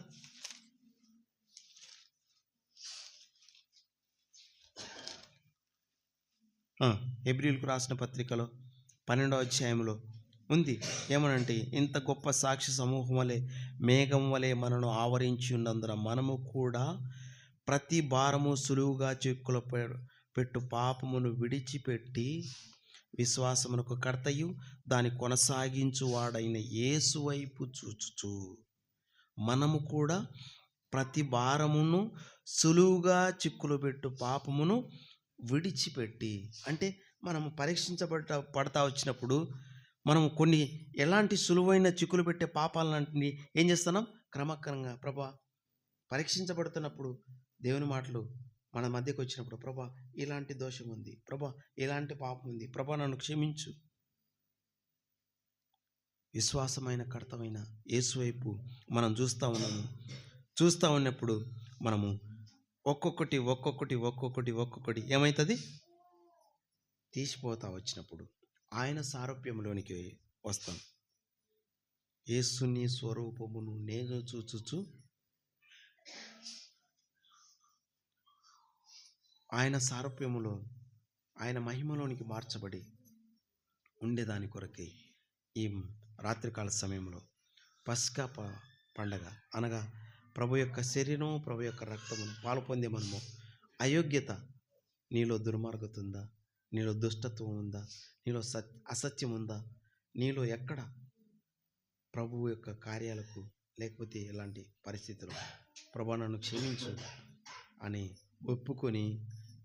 హెబ్రీయులకు రాసిన పత్రికలో 12వ అధ్యాయంలో ఉంది. ఏమనంటే, ఇంత గొప్ప సాక్షి సమూహం వలె మేఘం వలె మనను ఆవరించి ఉన్నందున మనము కూడా ప్రతి భారము సులువుగా చిక్కుల పెట్టు పాపమును విడిచిపెట్టి విశ్వాసమునకు కర్తయు దాని కొనసాగించువాడైన యేసు వైపు చూచుచు మనము కూడా ప్రతి భారమును సులువుగా చిక్కులు పెట్టు పాపమును విడిచిపెట్టి, అంటే మనము పరీక్షించబడతా వచ్చినప్పుడు మనము కొన్ని ఎలాంటి సులువైన చిక్కులు పెట్టే పాపాలన్నింటినీ ఏం చేస్తున్నాం, క్రమక్రమంగా ప్రభా పరీక్షించబడుతున్నప్పుడు దేవుని మాటలు మన మధ్యకు వచ్చినప్పుడు, ప్రభా ఇలాంటి దోషం ఉంది, ప్రభా ఇలాంటి పాపం ఉంది, ప్రభా నన్ను క్షమించు. విశ్వాసమైన కర్తమైన యేసు వైపు మనం చూస్తూ ఉన్నప్పుడు మనము ఒక్కొక్కటి ఏమవుతుంది, తీసిపోతా వచ్చినప్పుడు ఆయన సారూప్యంలోనికి వస్తాం. యేసుని స్వరూపమును నేను చూచుచు ఆయన సారూప్యములో ఆయన మహిమలోనికి మార్చబడి ఉండేదాని కొరకే ఈ రాత్రికాల సమయంలో పస్కా పండగ అనగా ప్రభు యొక్క శరీరం, ప్రభు యొక్క రక్తమును పాలు పొందే మనము అయోగ్యత, నీలో దుర్మార్గత ఉందా, నీలో దుష్టత్వం ఉందా, నీలో అసత్యం ఉందా, నీలో ఎక్కడ ప్రభువు యొక్క కార్యాలకు లేకపోతే ఎలాంటి పరిస్థితులు ప్రభు నన్ను క్షమించు అని ఒప్పుకొని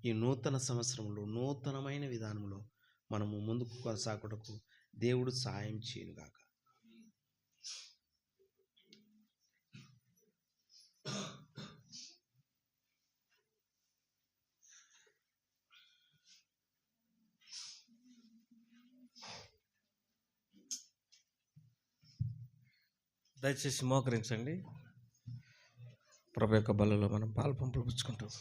ఈ నూతన సంవత్సరంలో నూతనమైన విధానంలో మనము ముందుకు కొనసాగుటకు దేవుడు సహాయం చేయనుగాక.
దయచేసి మోకరించండి. ప్రభు యొక్క బలలో మనం పాలు పంపులు పుచ్చుకుంటాం.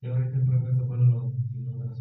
ఎవరైతే ప్రభుత్వ పనులు ఈ నూతన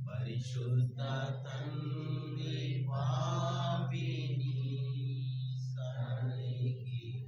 పరిశుద్ధ తండ్రి పాపిని సన్నిధికి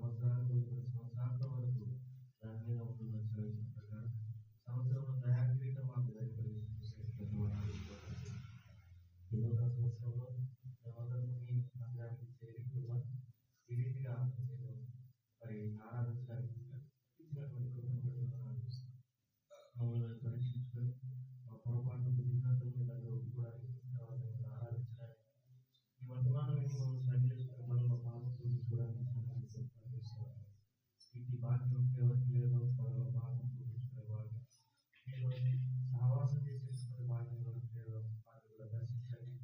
సంవత్సరానికి 10 సంవత్సరాల వరకు దాని మీద ఉంటుందని సెలవిచ్చిన ప్రకారం సంవత్సరంలో దయాకిరీటం మాకు ఈ నూతన సంవత్సరంలో మేమందరము మీ మందిరానికి చేరి కృప ఈ రీతిగా నేను మరి ఆరాధించడానికి ఇచ్చినటువంటి కృపను బట్టి వందనాలు అర్పిస్తున్నాను. మమ్మల్ని పరీక్షించుకొని మా పొరపాటు బుద్ధిమంతుల మీద ఒప్పుకోవడానికి తర్వాత మిమ్మల్ని ఆరాధించడానికి ఈ వర్తమానం ఎన్ని మమ్మల్ని సరి చేసుకుని మనలో పాపం చూపించుకోవడానికి ఇట్టి భాగ్యం ఎవరికి లేదో వాళ్ళలో పాపం చూపించుకునే భాగ్యం మీరు సహవాసం చేసేటువంటి భాగ్యం ఎవరికి లేదో వారిని కూడా దర్శించండి,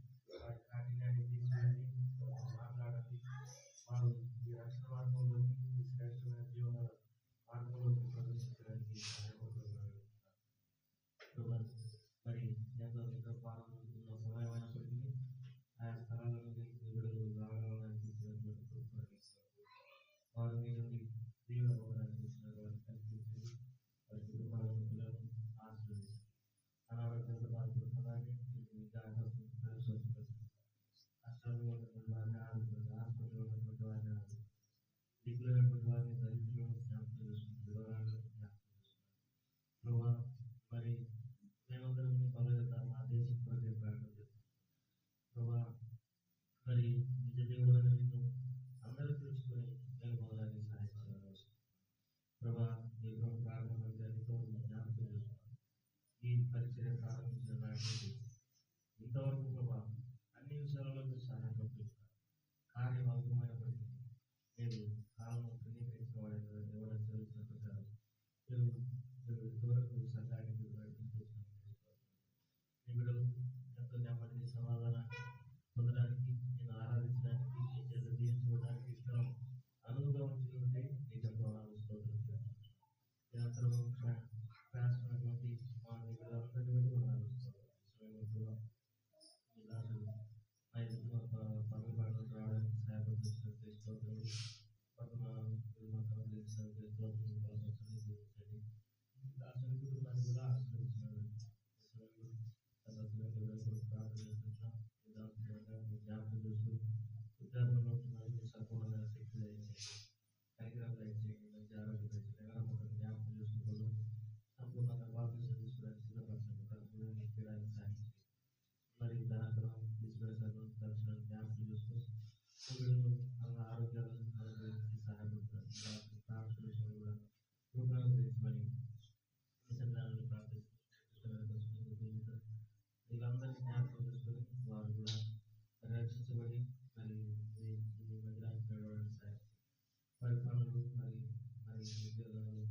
వారి కాఠిన్యాన్ని తీసివేయండి, వారితో మాట్లాడండి, వారు ఈ రక్షణ మార్గంలోకి ఈ శ్రేష్టమైన జీవన మార్గంలోకి ప్రవేశించడానికి సహాయపడుతున్నారు. మరి ఎంతో ఎంతో పాలన ఉన్న సమయమైనప్పటికీ ఆయా స్థలాల నుండి విడుదల రావాలని తీసినటువంటి వారు మీ నుండి దీవెన పొందడానికి ఇచ్చిన వారిని కల్పించండి, వారి కుటుంబాలను పిల్లలను ఆశ్రయించండి. అనారోగ్యంతో బాధపడుతున్నదాన్ని స్వచ్ఛపరచండి. కష్టాల్లో ఉన్నటువంటి వారిని ఆదుకోండి, హాస్పిటల్లో ఉన్నటువంటి వారిని ఆదుకోండి, దిగులైనటువంటి వారిని దరిద్రులను జ్ఞాపకం చేసుకుంటుంది, వివరాలను జ్ఞాపకం చేసుకుంటుంది. ప్రభావ మరి మేమందరం మీ బలగత మా దేశం కొరకే ప్రార్థన చేస్తున్నాం. ప్రభావ మరి నిజ దేవుడు నిన్ను అందరూ తెలుసుకొని మేము పొందడానికి సహాయం చేయాలి. ప్రభా ఈ ప్రార్థన ఎంతో జ్ఞాపకం చేసుకున్నాం. ఈ పరిచయం ప్రారంభించిన నాటి ఇంతవరకు ప్రభా అన్ని విషయాలలో మీరు సహాయపడుతున్నారు. కార్యం అల్పమైనప్పటికీ మీరు కాలం ధృవీకరించిన వాడిని ఎవరైనా చెల్లించిన ప్రకారం మీరు ఇంతవరకు సంఘానికి నడిపించుకుంటున్నారు. మీ బిడ్డలు ఎంతో నెమ్మదిని సమాధానాన్ని పొందడానికి, నేను ఆరాధించడానికి, మీ చేత దీవించుకోవడానికి ఇష్టం అనువుగా ఉంచి ఉంటే మీకు ఎంతో స్తోత్రం. నిరంతరం ప్రయాసమైనటువంటి మా బిడ్డలందరినీ బట్టి ఉన్నారు. మీ దాసులు పనులు పాటలు రావడానికి సహాయపడుతున్నటువంటి స్తోత్రములు దాసుని కుటుంబాన్ని కూడా ఆశ్రయించినారు. ప్రార్థన చేస్తున్నాం. జ్ఞాపకం చూస్తూ ఉద్యోగంలో ఉంటున్నారు. మీ సంపూర్ణమైన శక్తి దయచేయండి, పరికరాలు దయచేయండి, మంచి ఆరోగ్యం దయచేయండి, నగరం జ్ఞాపకం చూసుకుంటూ సంపూర్ణంగా బాప్తిసం తీసుకోవడానికి సిద్ధపరచండి. పరిపూర్ణంగా చేయడానికి సాయం చేయండి. మరి ధనాకరం తీసుకునేసాను దర్శనాన్ని జ్ఞాపకం చూస్తూ సూర్యుడు ఆరోగ్యాలను సహాయపడుతున్నారు. ప్రార్థన విషయంలో కూడా రూపాయలు తెచ్చుకొని సంతానాన్ని ప్రార్థిస్తున్నారు. వీళ్ళందరినీ జ్ఞాపకం చేసుకొని వారు కూడా రక్షించబడి మరి మందిరానికి నడవడానికి సాయం, వారి పనులు మరి ఉద్యోగాలు,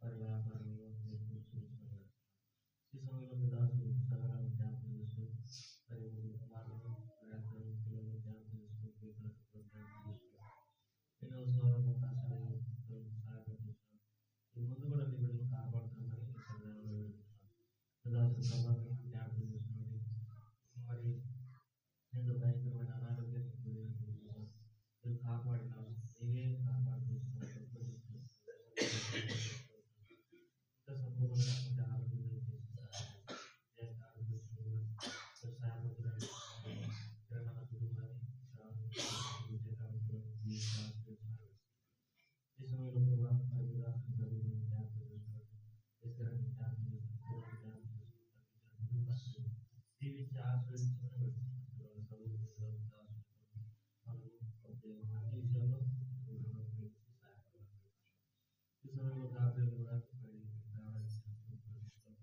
వారి వ్యాపారంలో చూస్తున్నారు. ఈ సమయంలో మీ దాసులు సగరాలను జ్ఞాపకం చేసుకొని మరి వాళ్ళను పిల్లలు జ్ఞాపకం చేసుకొని ఎన్నో అవకాశాలు సహాయపడుతున్నాం. ఈ ముందు కూడా మీ బిడ్డలు కాపాడుతున్నామని ఈ సందర్భంలో వేడుకుంటున్నాం. మీ దాసులు సభను జ్ఞాపకం చేసుకోండి. మరి ఎంతో భయంకరమైన అనారోగ్యానికి మీరు కాపాడినారు, నీవే కాపాడుతున్నావు. ఇంకా సంపూర్ణమైనటువంటి ఆరోగ్యం సహాయపడడానికి తెలంగాణ కుటుంబాన్ని ఈ సమయంలో కూడా మరి జ్ఞాపకం చేసుకోండి. జీవించి ఆశ్రయించమని పెడుతున్నాం. అన్ని విషయాల్లో సహాయపడాలి. ఈ సమయంలో గాబ్రియల్ కూడా మరి విశేషంగా జ్ఞాపకం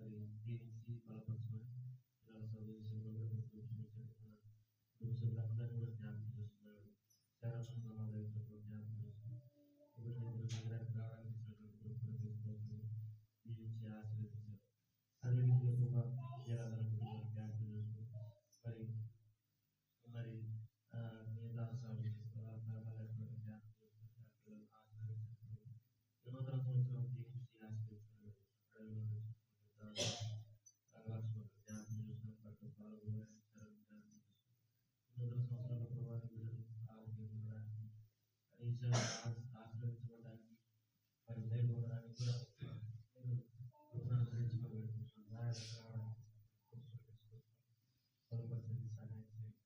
మరి జీవించి బలపరచమని ఇలా సౌకర్య విషయంలో కూడా అందరినీ కూడా జ్ఞాపకం చేస్తున్నాడు. చాలా సమాధానం జ్ఞాపకం చేస్తున్నాడు. నగరానికి రావడానికి జీవించి ఆశీర్వదించారు. అదే విధంగా జ్ఞాపకం చేసుకుని మరి మీ దాసాలు నూతన సంవత్సరం జీవించి ఆశీర్వదించారు. జ్ఞాపకం చేసిన పట్టు పాల్గొనడానికి నూతన సంవత్సరాల ప్రభావం బిడ్డలు ఆరోగ్యం ఉండడానికి ఆశ్రయించబడడానికి మరి మేలు పొందడానికి కూడా మీరు అనుసరించుకోబడుతున్నారు. సహాయం చేయండి.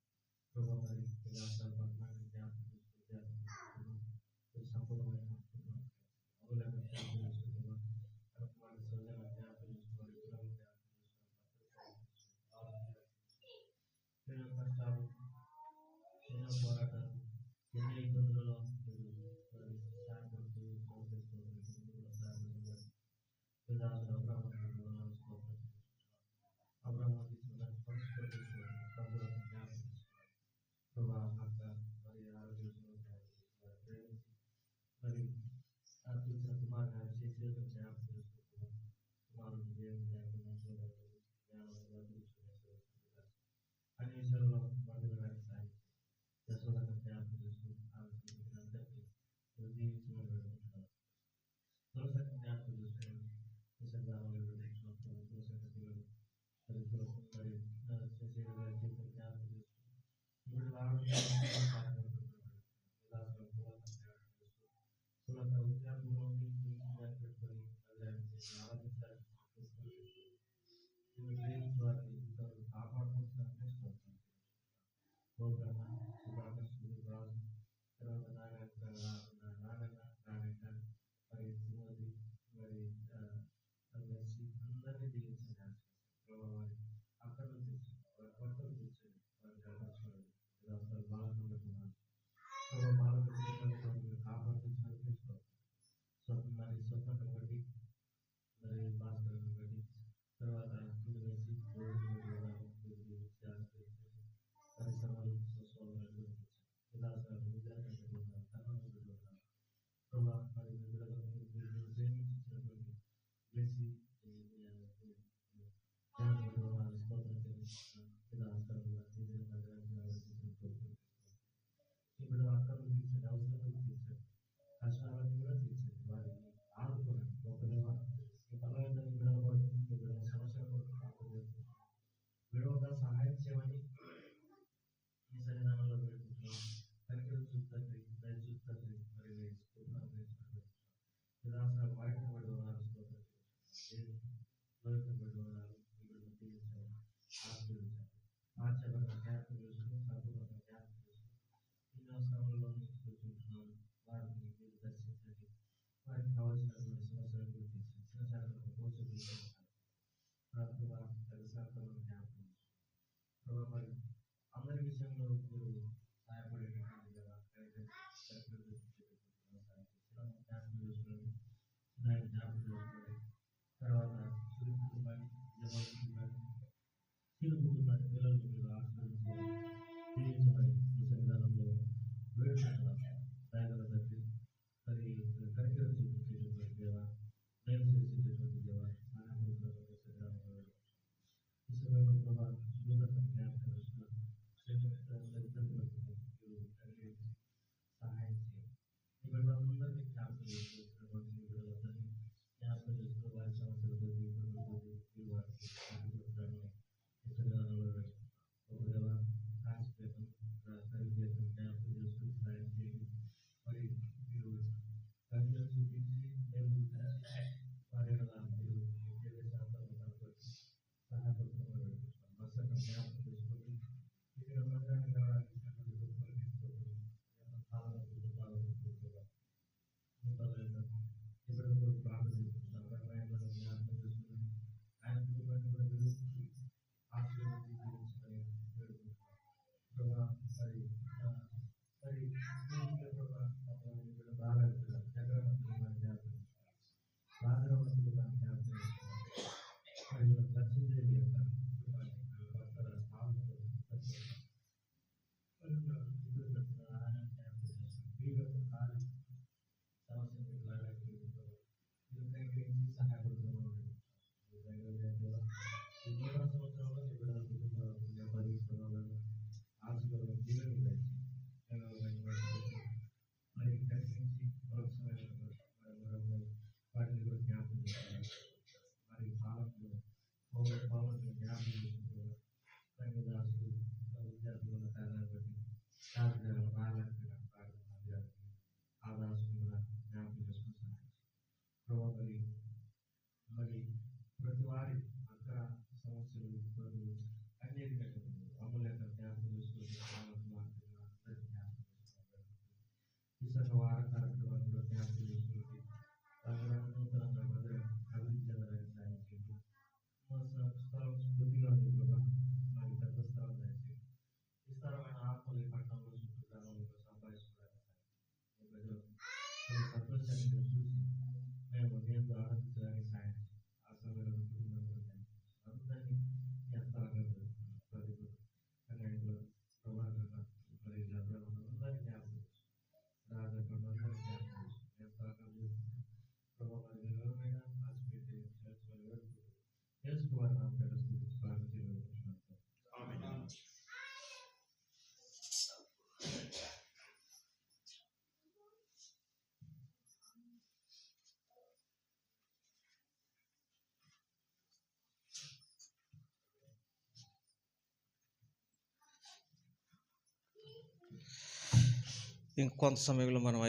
ఇంకొంత సమయంలో మనం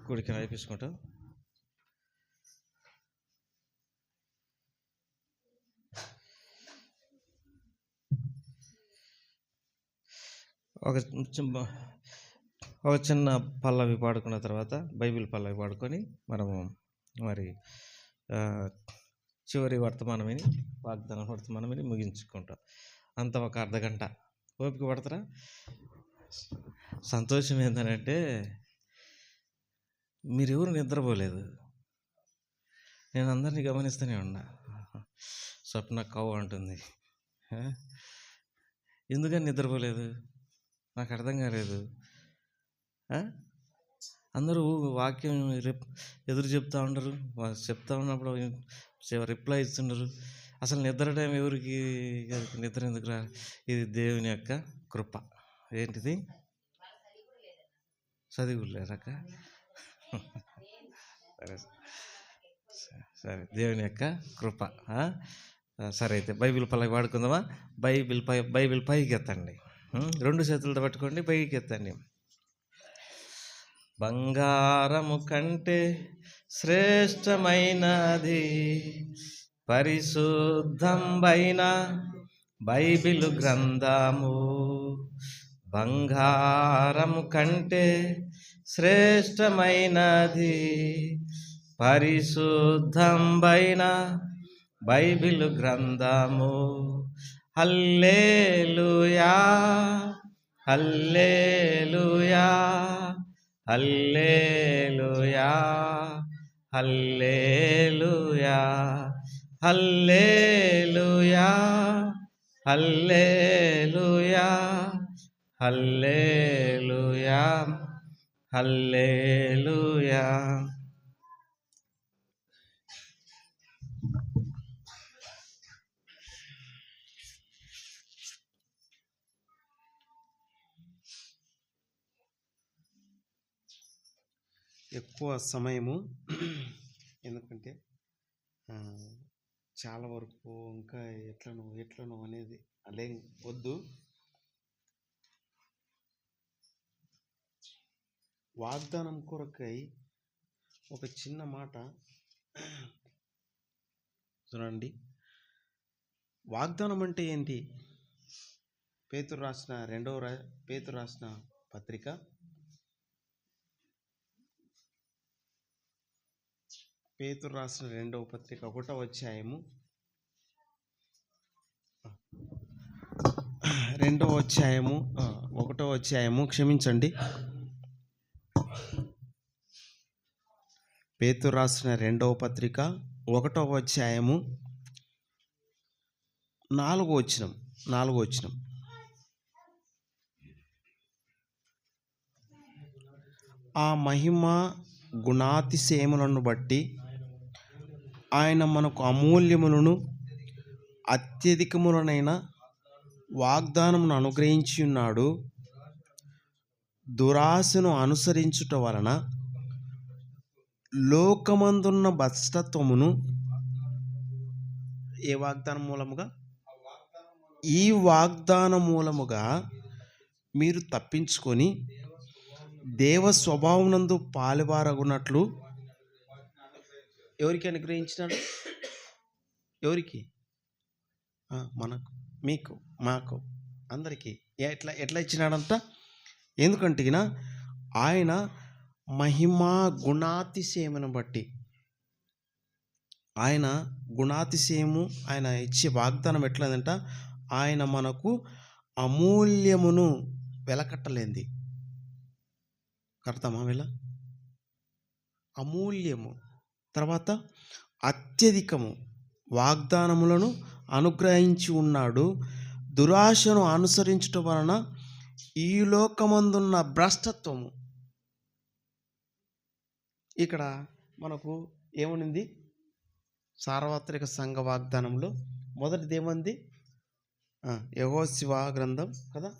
కూడికను అయిపించుకుంటాం. ఒక చిన్న పల్లవి పాడుకున్న తర్వాత బైబిల్ పల్లవి పాడుకొని మనము మరి చివరి వాగ్దానం వర్తమానమని ముగించుకుంటాం. అంత ఒక అర్ధగంట ఓపిక పడతారా? సంతోషం ఏంటంటే మీరెవరు నిద్రపోలేదు. నేను అందరినీ గమనిస్తూనే ఉన్నా. స్వప్న కవ్వ అంటుంది, ఎందుకని నిద్రపోలేదు నాకు అర్థం కాలేదు. అందరూ వాక్యం ఎదురు చెప్తా ఉండరు, చెప్తా ఉన్నప్పుడు రిప్లై ఇస్తుండరు. అసలు నిద్ర టైం ఎవరికి? నిద్ర ఎందుకు రా? ఇది దేవుని యొక్క కృప. ఏంటిది? చదివులేరక్క? సరే, దేవుని యొక్క కృప. సరే, అయితే బైబిల్ పల్లకి వాడుకుందామా? బైబిల్ పైకి ఎత్తండి, 2 చేతులతో పట్టుకోండి, పైకి ఎత్తండి. బంగారము కంటే శ్రేష్టమైనది పరిశుద్ధంబైన బైబిలు గ్రంథము. బంగారము కంటే శ్రేష్టమైనది పరిశుద్ధంబైన బైబిలు గ్రంథము. హల్లెలూయా, హల్లెలూయా, హల్లెలూయా, హల్లెలూయా, హల్లెలూయా, హల్లెలూయా, హల్లెలూయా, హల్లెలూయా.
ఎక్కువ సమయము, ఎందుకంటే చాలా వరకు ఇంకా ఎట్లనో అనేది అలే వద్దు. వాగ్దానం కొరకై ఒక చిన్న మాట చూడండి. వాగ్దానం అంటే ఏంటి? పేతురు రాసిన పత్రిక 1వ అధ్యాయము 1వ అధ్యాయము క్షమించండి, పేతురు రాసిన 2వ పత్రిక 1వ అధ్యాయము 4వ వచనం. ఆ మహిమ గుణాతిశయములను బట్టి ఆయన మనకు అమూల్యములను అత్యధికములనైన వాగ్దానమును అనుగ్రహించి ఉన్నాడు. దురాశను అనుసరించుట వలన లోకమందున్న భ్రష్టత్వమును ఈ వాగ్దానం మూలముగా మీరు తప్పించుకొని దేవ స్వభావమునందు పాలువారగునట్లు ఎవరికి అనుగ్రహించినాడు? ఎవరికి? మనకు, మీకు, మాకు, అందరికీ. ఎట్లా ఇచ్చినాడంట? ఎందుకంటే ఆయన మహిమా గుణాతిశయమును బట్టి, ఆయన గుణాతిశయము, ఆయన ఇచ్చే వాగ్దానం ఎట్లదంట? ఆయన మనకు అమూల్యమును వెలకట్టలేంది. కడతామా? అమూల్యము, తర్వాత అత్యధికము, వాగ్దానములను అనుగ్రహించి ఉన్నాడు. దురాశను అనుసరించటం వలన ఈ లోకమందున్న భ్రష్టత్వము. ఇక్కడ మనకు ఏమనింది? సార్వత్రిక సంఘ వాగ్దానంలో మొదటిది ఏమంది? యెహోషువ గ్రంథం కదా,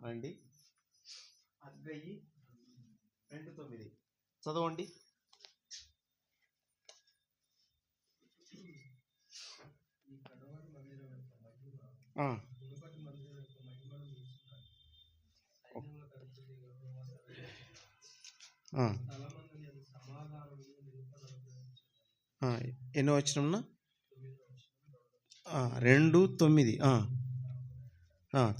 రండి, హగ్గయి 2:9 చదవండి. ఎన్నో వచనంనా? 2:9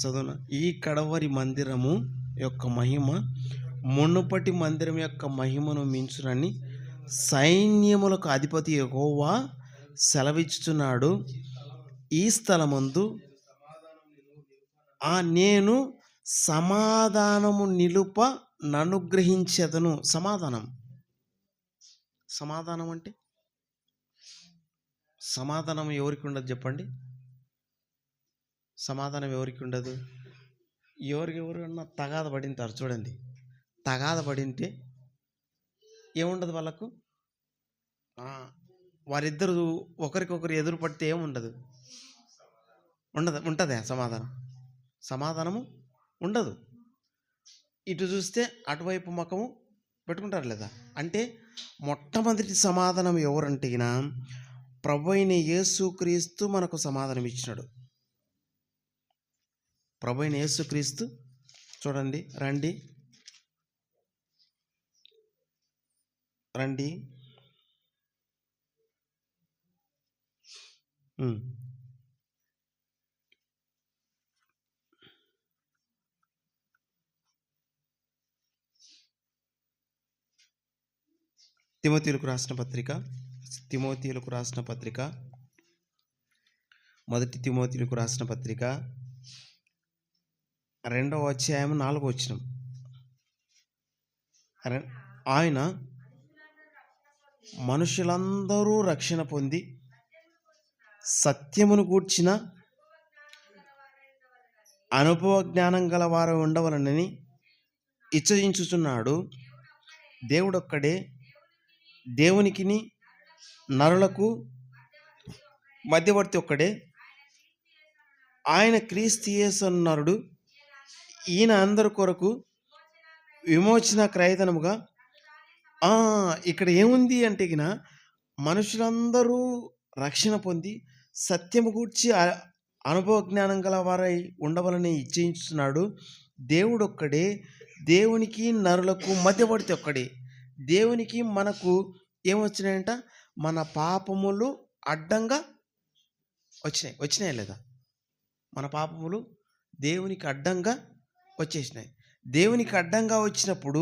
చదువునా. ఈ కడవరి మందిరము యొక్క మహిమ మునుపటి మందిరం యొక్క మహిమను మించునని సైన్యములకు అధిపతి యెహోవా సెలవిచ్చుచున్నాడు. ఈ స్థలమందు నేను సమాధానము నిలుప ననుగ్రహించెదను. సమాధానం అంటే సమాధానం ఎవరికి ఉండదు చెప్పండి? సమాధానం ఎవరికి ఉండదు? ఎవరికెవరన్నా తగాద పడింటారు చూడండి. తగాద పడింటే ఏముండదు వాళ్ళకు? వారిద్దరు ఒకరికొకరు ఎదురు పడితే ఏముండదు? ఉంటుందా సమాధానము ఉండదు. ఇటు చూస్తే అటువైపు ముఖము పెట్టుకుంటారు లేదా? అంటే మొట్టమొదటి సమాధానం ఎవరంటే ప్రభువైన యేసుక్రీస్తు మనకు సమాధానం ఇచ్చినాడు. ప్రభువైన యేసుక్రీస్తు చూడండి, రండి తిమోతీయులకు రాసిన పత్రిక, మొదటి తిమోతీయులకు రాసిన పత్రిక 2వ అధ్యాయం 4వ వచనం. ఆయన మనుషులందరూ రక్షణ పొంది సత్యమును గూర్చిన అనుభవ జ్ఞానం గలవారు ఉండవలనని ఇచ్చయించుచున్నాడు. దేవుడొక్కడే దేవునికిని నరులకు మధ్యవర్తి ఒక్కడే, ఆయన క్రీస్తు యేసు నరుడు. ఈయన అందరి కొరకు విమోచన క్రయధనముగా. ఇక్కడ ఏముంది అంటే మనుషులందరూ రక్షణ పొంది సత్యము గూర్చి అనుభవ జ్ఞానం గల వారై ఉండవలని ఇచ్చయించుతున్నాడు. దేవుడొక్కడే దేవునికి నరులకు మధ్యవర్తి ఒక్కడే. దేవునికి మనకు ఏమొచ్చినాయంట? మన పాపములు అడ్డంగా వచ్చినాయి లేదా? మన పాపములు దేవునికి అడ్డంగా వచ్చేసినాయి. దేవునికి అడ్డంగా వచ్చినప్పుడు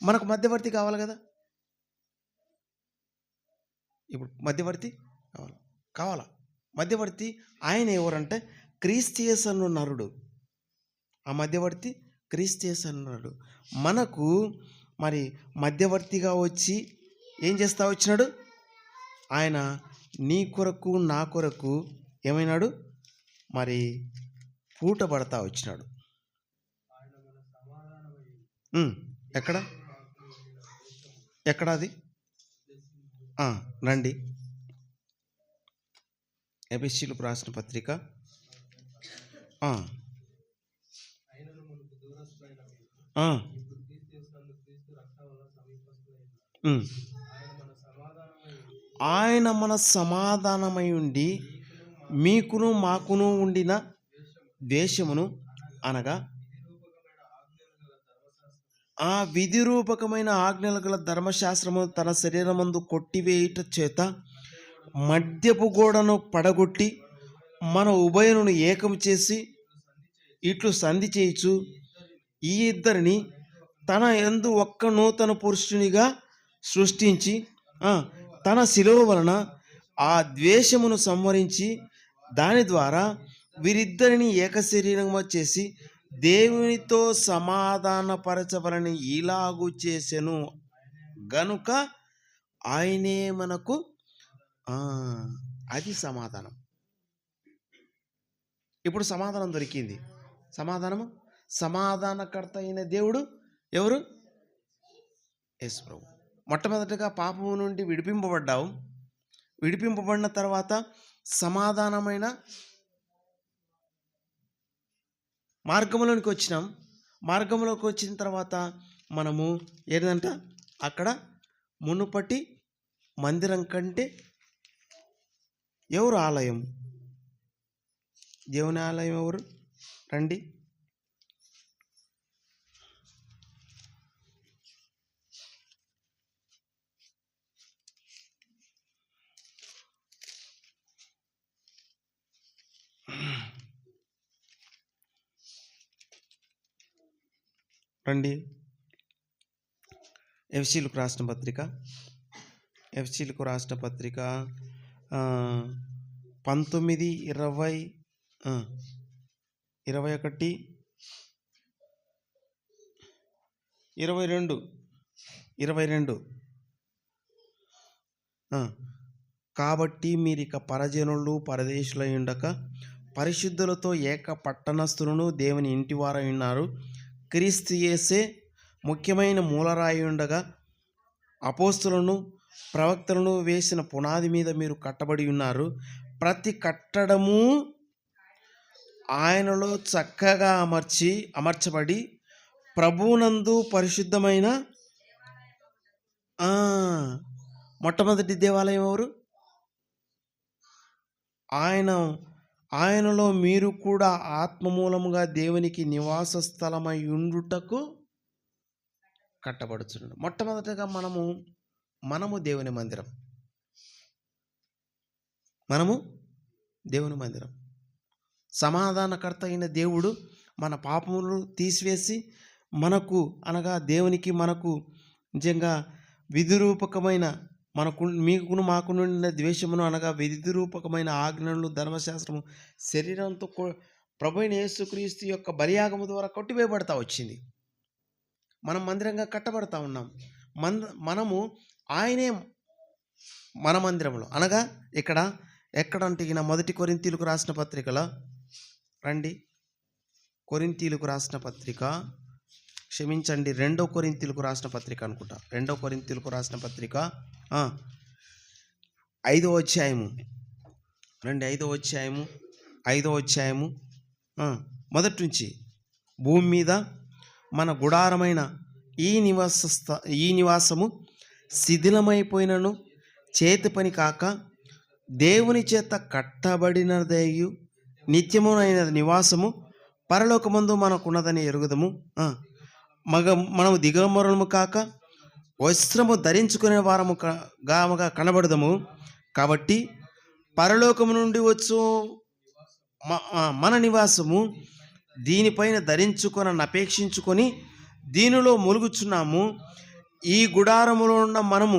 మనకు మధ్యవర్తి కావాలి కదా. ఇప్పుడు మధ్యవర్తి కావాలా? మధ్యవర్తి ఆయన ఎవరంటే క్రీస్తు యేసు అను నరుడు. ఆ మధ్యవర్తి క్రీస్తు యేసు అను నరుడు మనకు మరి మధ్యవర్తిగా వచ్చి ఏం చేస్తా వచ్చినాడు? ఆయన నీ కొరకు నా కొరకు ఏమైనాడు? మరి పూట పడతా వచ్చినాడు. ఎక్కడ అది? రండి, ఎఫెసీయులకు రాసిన పత్రిక ఆయన మన సమాధానమై ఉండి మీకును మాకును ఉండిన ద్వేషమును అనగా ఆ విధిరూపకమైన ఆజ్ఞలు గల ధర్మశాస్త్రము తన శరీరమందు కొట్టివేయుట చేత మద్యపు గోడను పడగొట్టి మన ఉభయులను ఏకం చేసి ఇట్లు సంధి చేయుచు ఈ ఇద్దరిని తన యందు ఒక్క నూతన పురుషునిగా సృష్టించి తన శిలువ వలన ఆ ద్వేషమును సంహరించి దాని ద్వారా వీరిద్దరిని ఏక శరీరంగా చేసి దేవునితో సమాధానపరచవలని ఇలాగు చేసెను గనుక ఆయనే మనకు ఆ, అది సమాధానం. ఇప్పుడు సమాధానం దొరికింది. సమాధానకర్త అయిన దేవుడు ఎవరు? యేసు ప్రభు. మొట్టమొదటిగా పాపము నుండి విడిపింపబడ్డావు. విడిపింపబడిన తర్వాత సమాధానమైన మార్గంలోనికి వచ్చినాం. మార్గంలోకి వచ్చిన తర్వాత మనము ఏంటంట, అక్కడ మునుపటి మందిరం కంటే ఎవరు ఆలయం? దేవుని ఆలయం ఎవరు? రండి. రండి. ఎఫ్సీలకు రాసిన పత్రిక 19, 20, 21, 22. కాబట్టి మీరిక పరజనులు పరదేశులై ఉండక పరిశుద్ధులతో ఏక పట్టణస్థులను దేవుని ఇంటివారై ఉన్నారు. క్రీస్తు యేసే ముఖ్యమైన మూలరాయి ఉండగా అపోస్తులను ప్రవక్తలను వేసిన పునాది మీద మీరు కట్టబడి ఉన్నారు. ప్రతి కట్టడము ఆయనలో చక్కగా అమర్చబడి ప్రభువునందు పరిశుద్ధమైన మొట్టమొదటి దేవాలయం ఎవరు? ఆయనలో మీరు కూడా ఆత్మమూలముగా దేవునికి నివాస స్థలమై ఉండుటకు కట్టబడుచున్నాడు. మొట్టమొదటిగా మనము దేవుని మందిరం. సమాధానకర్త అయిన దేవుడు మన పాపములు తీసివేసి మనకు అనగా దేవునికి మనకు నిజంగా విధిరూపకమైన మీకును మాకు నుండిన ద్వేషమును అనగా విధిరూపకమైన ఆజ్ఞలు ధర్మశాస్త్రము శరీరంతో ప్రభు అయిన యేసుక్రీస్తు యొక్క బలియాగము ద్వారా కొట్టివేయబడతా వచ్చింది. మనం మందిరంగా కట్టబడతా ఉన్నాం. మనము ఆయనే మన మందిరంలో అనగా ఎక్కడంటే ఈయన 1 కొరింథీయులకు రాసిన పత్రికలో రండి. కొరింథీయులకు రాసిన పత్రిక, క్షమించండి, 2 కొరింథీయులకు రాసిన పత్రిక అనుకుంటా. 2 కొరింథీయులకు రాసిన పత్రిక 5వ అధ్యాయము. రండి, 5వ అధ్యాయము మొదటి నుంచి. భూమి మీద మన గుడారమైన ఈ నివాసము శిథిలమైపోయినను చేతి పని కాక దేవుని చేత కట్టబడినదయు నిత్యమునైన నివాసము పరలోకమందు మనకున్నదని ఎరుగుదము. మనము దిగంబరులము కాక వస్త్రము ధరించుకునే వారము గామగా కనబడదము. కాబట్టి పరలోకము నుండి వచ్చు మన నివాసము దీనిపైన అపేక్షించుకొని దీనిలో మూలుగుచున్నాము. ఈ గుడారములో ఉన్న మనము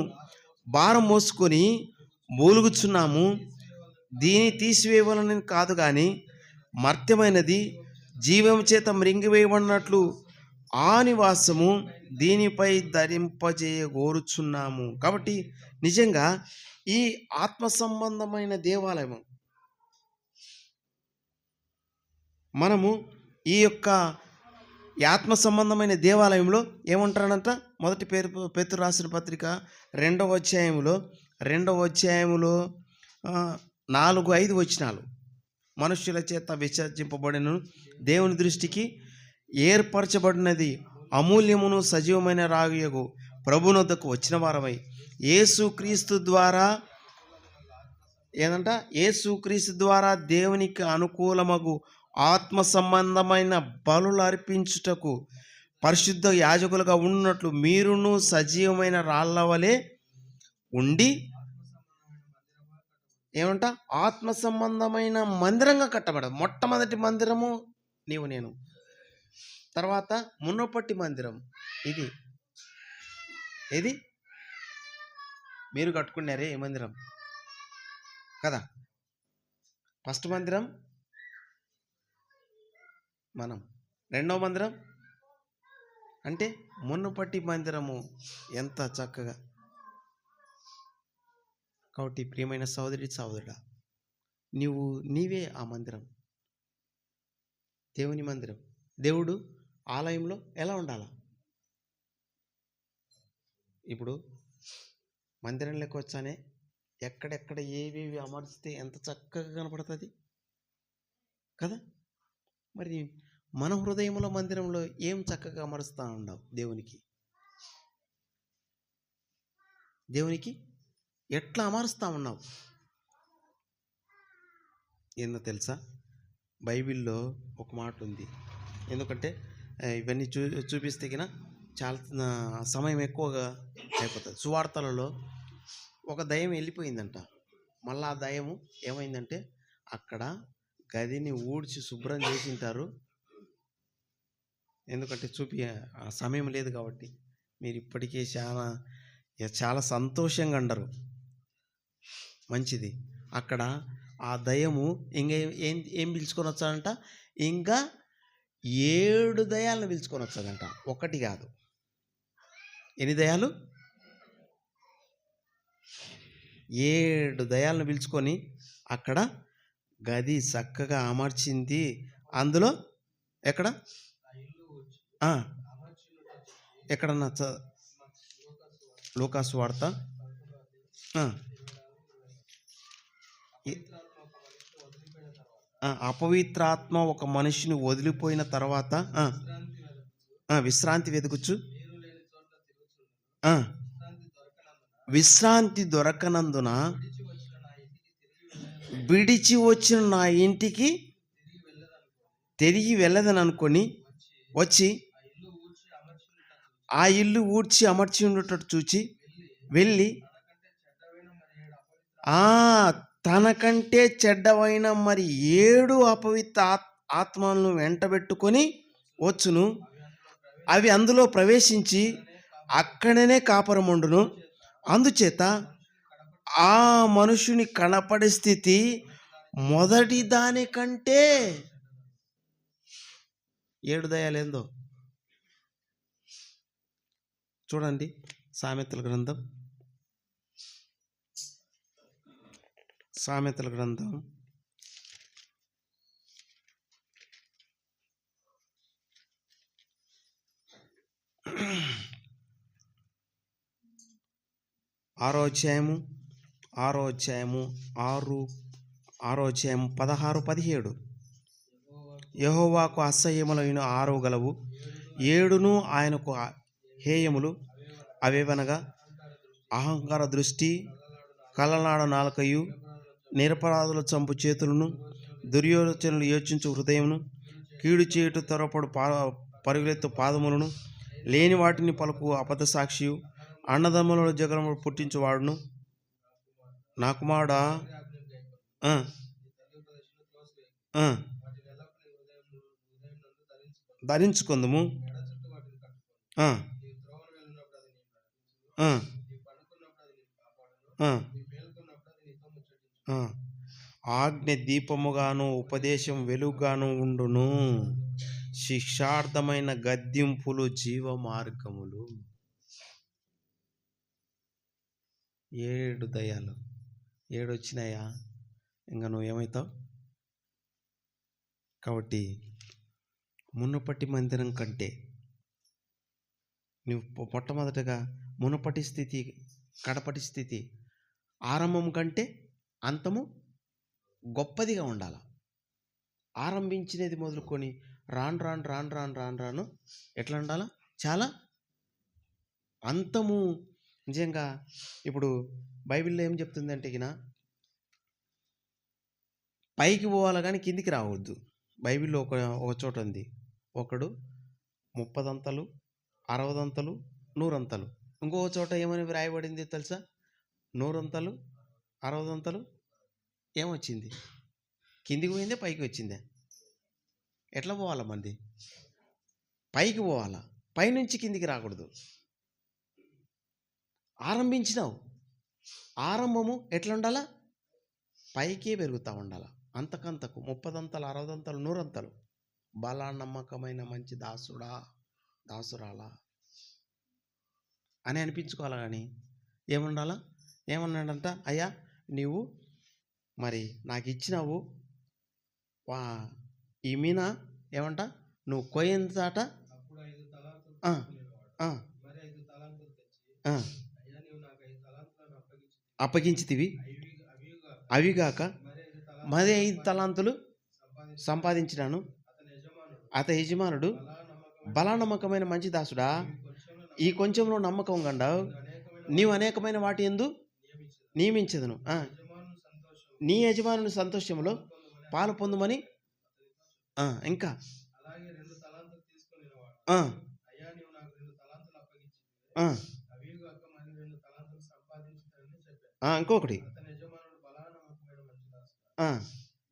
భారం మోసుకొని మూలుగుచున్నాము. దీని తీసివేయవలని కాదు కానీ మర్త్యమైనది జీవం చేత మృంగివేయబడినట్లు ఆ నివాసము దీనిపై ధరింపజేయగోరుచున్నాము. కాబట్టి నిజంగా ఈ ఆత్మ సంబంధమైన దేవాలయము మనము ఈ యొక్క ఆత్మ సంబంధమైన దేవాలయంలో ఏమంటారంట? మొదటి పేతురు రాసిన పత్రిక 2వ అధ్యాయములో 4-5 వచనాలు. మనుష్యుల చేత విసర్జింపబడిన దేవుని దృష్టికి ఏర్పరచబడినది అమూల్యమును సజీవమైన రాగుయగు ప్రభునొద్దకు వచ్చిన వారమై యేసుక్రీస్తు ద్వారా దేవునికి అనుకూలమగు ఆత్మ సంబంధమైన బలులు అర్పించుటకు పరిశుద్ధ యాజకులుగా ఉన్నట్లు మీరును సజీవమైన రాళ్ల వలె ఉండి ఆత్మ సంబంధమైన మందిరంగా కట్టబడదు. మొట్టమొదటి మందిరము నీవు నేను, తర్వాత మునుపటి మందిరం ఇది మీరు కట్టుకున్నారే ఈ మందిరం కదా. ఫస్ట్ మందిరం మనం, రెండవ మందిరం అంటే మునుపటి మందిరము ఎంత చక్కగా. కాబట్టి ప్రియమైన సహోదరుడా, నీవే ఆ మందిరం, దేవుని మందిరం. దేవుడు ఆలయంలో ఎలా ఉండాలా? ఇప్పుడు మందిరం లెక్క వచ్చానే ఎక్కడెక్కడ ఏవేవి అమర్చితే ఎంత చక్కగా కనపడుతుంది కదా. మరి మన హృదయంలో మందిరంలో ఏం చక్కగా అమరుస్తూ ఉండవు దేవునికి ఎట్లా అమరుస్తూ ఉన్నావు? ఏందో తెలుసా, బైబిల్లో ఒక మాట ఉంది. ఎందుకంటే ఇవన్నీ చూపిస్తే కినా చాలా సమయం ఎక్కువగా అయిపోతుంది. సువార్తలలో ఒక దయ్యం వెళ్ళిపోయిందంట. మళ్ళీ ఆ దయ్యము ఏమైందంటే అక్కడ గదిని ఊడ్చి శుభ్రం చేసింటారు. ఎందుకంటే సమయం లేదు కాబట్టి. మీరు ఇప్పటికే చాలా సంతోషంగా ఉండరు. మంచిది. అక్కడ ఆ దయ్యము ఏం పిలుచుకొని వచ్చాడంట? ఇంకా 7 దయ్యాలను పిలుచుకొని వచ్చాడంట. ఒకటి కాదు. ఎన్ని దయ్యాలు? 7 దయ్యాలను పిలుచుకొని అక్కడ గది చక్కగా అమర్చింది. అందులో ఎక్కడన్నా లూకాసు వార్త అపవిత్రాత్మ ఒక మనిషిని వదిలిపోయిన తర్వాత విశ్రాంతి వెతుకుచ్చు, విశ్రాంతి దొరకనందున విడిచి వచ్చిన నా ఇంటికి తిరిగి వెళ్ళదని అనుకొని వచ్చి ఆ ఇల్లు ఊడ్చి అమర్చి ఉండేటట్టు చూచి వెళ్ళి తనకంటే చెడ్డవైన మరి 7 అపవిత్ర ఆత్మలను వెంటబెట్టుకొని వచ్చును. అవి అందులో ప్రవేశించి అక్కడనే కాపురముండును. అందుచేత ఆ మనుషుని కనపడే స్థితి మొదటి దానికంటే 7 దయ్యాలేందో చూడండి. సామెతల గ్రంథం 6వ అధ్యాయము 16-17. యెహోవాకు అసహ్యములైన 6 గలవు, 7 ఆయనకు హేయములు. అవేవనగా అహంకార దృష్టి, కలనాడ నాలుకయు, నిరపరాధుల చంపు చేతులను, దుర్యోచనలు యోచించు హృదయమును, కీడు చేయుట త్వరపడు పరుగులెత్తు పాదములను, లేని వాటిని పలుకు అబద్ధ సాక్షియు, అన్నదమ్ములలో జగడములు పుట్టించువాడును. నా కుమారుడా, ధరించుకుందుము. ఆజ్ఞ దీపముగాను ఉపదేశం వెలుగుగాను ఉండును. శిక్షార్థమైన గద్దింపులు జీవ మార్గములు. 7 దయ్యాలు, 7 వచ్చినాయా? ఇంకా నువ్వేమవుతావు? కాబట్టి మునుపటి మందిరం కంటే నువ్వు మొట్టమొదటగా మునుపటి స్థితి, కడపటి స్థితి, ఆరంభం కంటే అంతము గొప్పదిగా ఉండాలి. ఆరంభించినది మొదలుకొని రాను ఎట్లా ఉండాలా? చాలా అంతము. నిజంగా ఇప్పుడు బైబిల్లో ఏం చెప్తుందంటే పైకి పోవాలి కానీ కిందికి రావద్దు. బైబిల్లో ఒక చోట ఉంది, ఒకడు 30 అంతలు, 60 అంతలు, 100 అంతలు. ఇంకో చోట ఏమని రాయబడింది తెలుసా? 100 అంతలు, 60 అంతలు. ఏమొచ్చింది? కిందికి పోయిందే, పైకి వచ్చిందే? ఎట్లా పోవాలా? మంది పైకి పోవాలా, పైనుంచి కిందికి రాకూడదు. ఆరంభించినావు, ఆరంభము ఎట్లా ఉండాలా? పైకే పెరుగుతూ ఉండాలా. అంతకంతకు 30 అంతలు, 60 అంతలు, 100 అంతలు. బలా నమ్మకమైన మంచి దాసుడా దాసురాలా అని అనిపించుకోవాలి. కానీ ఏముండాలా? ఏమన్నాడంట? అయ్యా నీవు మరి నాకు ఇచ్చినావు ఈ మీన ఏమంట నువ్వు కోయంతాట
అప్పుడు 5 తలాంతులు
ఆ,
తీసుకునేవాడు.
ఆ,
మరి 5 తలాంతులు తెచ్చి,
ఆ,
అయ్యా నీవు నాకు 5 తలాంతులను
అప్పగించితివి
అవిగా
అవిగాక
మరి 5
మరి
తలాంతులు
5 తలాంతులు సంపాదించినాను.
అతని యజమానుడు
బలా నమ్మకమైన మంచి దాసుడా,
ఈ
ఈ కొంచెంలో నమ్మకం గండావు, నీవు అనేకమైన వాటి యందు నియమించదును. నీ యజమానుని సంతోషంలో పాలు పొందుమని. ఇంకా
అలాగే 2 తలాంతులు తీసుకునేవాడు.
ఆ,
అయ్యా నీవు నాకు 2 తలాంతులు అప్పగించి
ఆ,
అవిగాక మరి 2 తలాంతులు సంపాదించుతానని చెప్పాడు.
ఇంకొకటి
అతని యజమానుడు బలా నమ్మకమైన మంచి దాసుడా,
ఆ,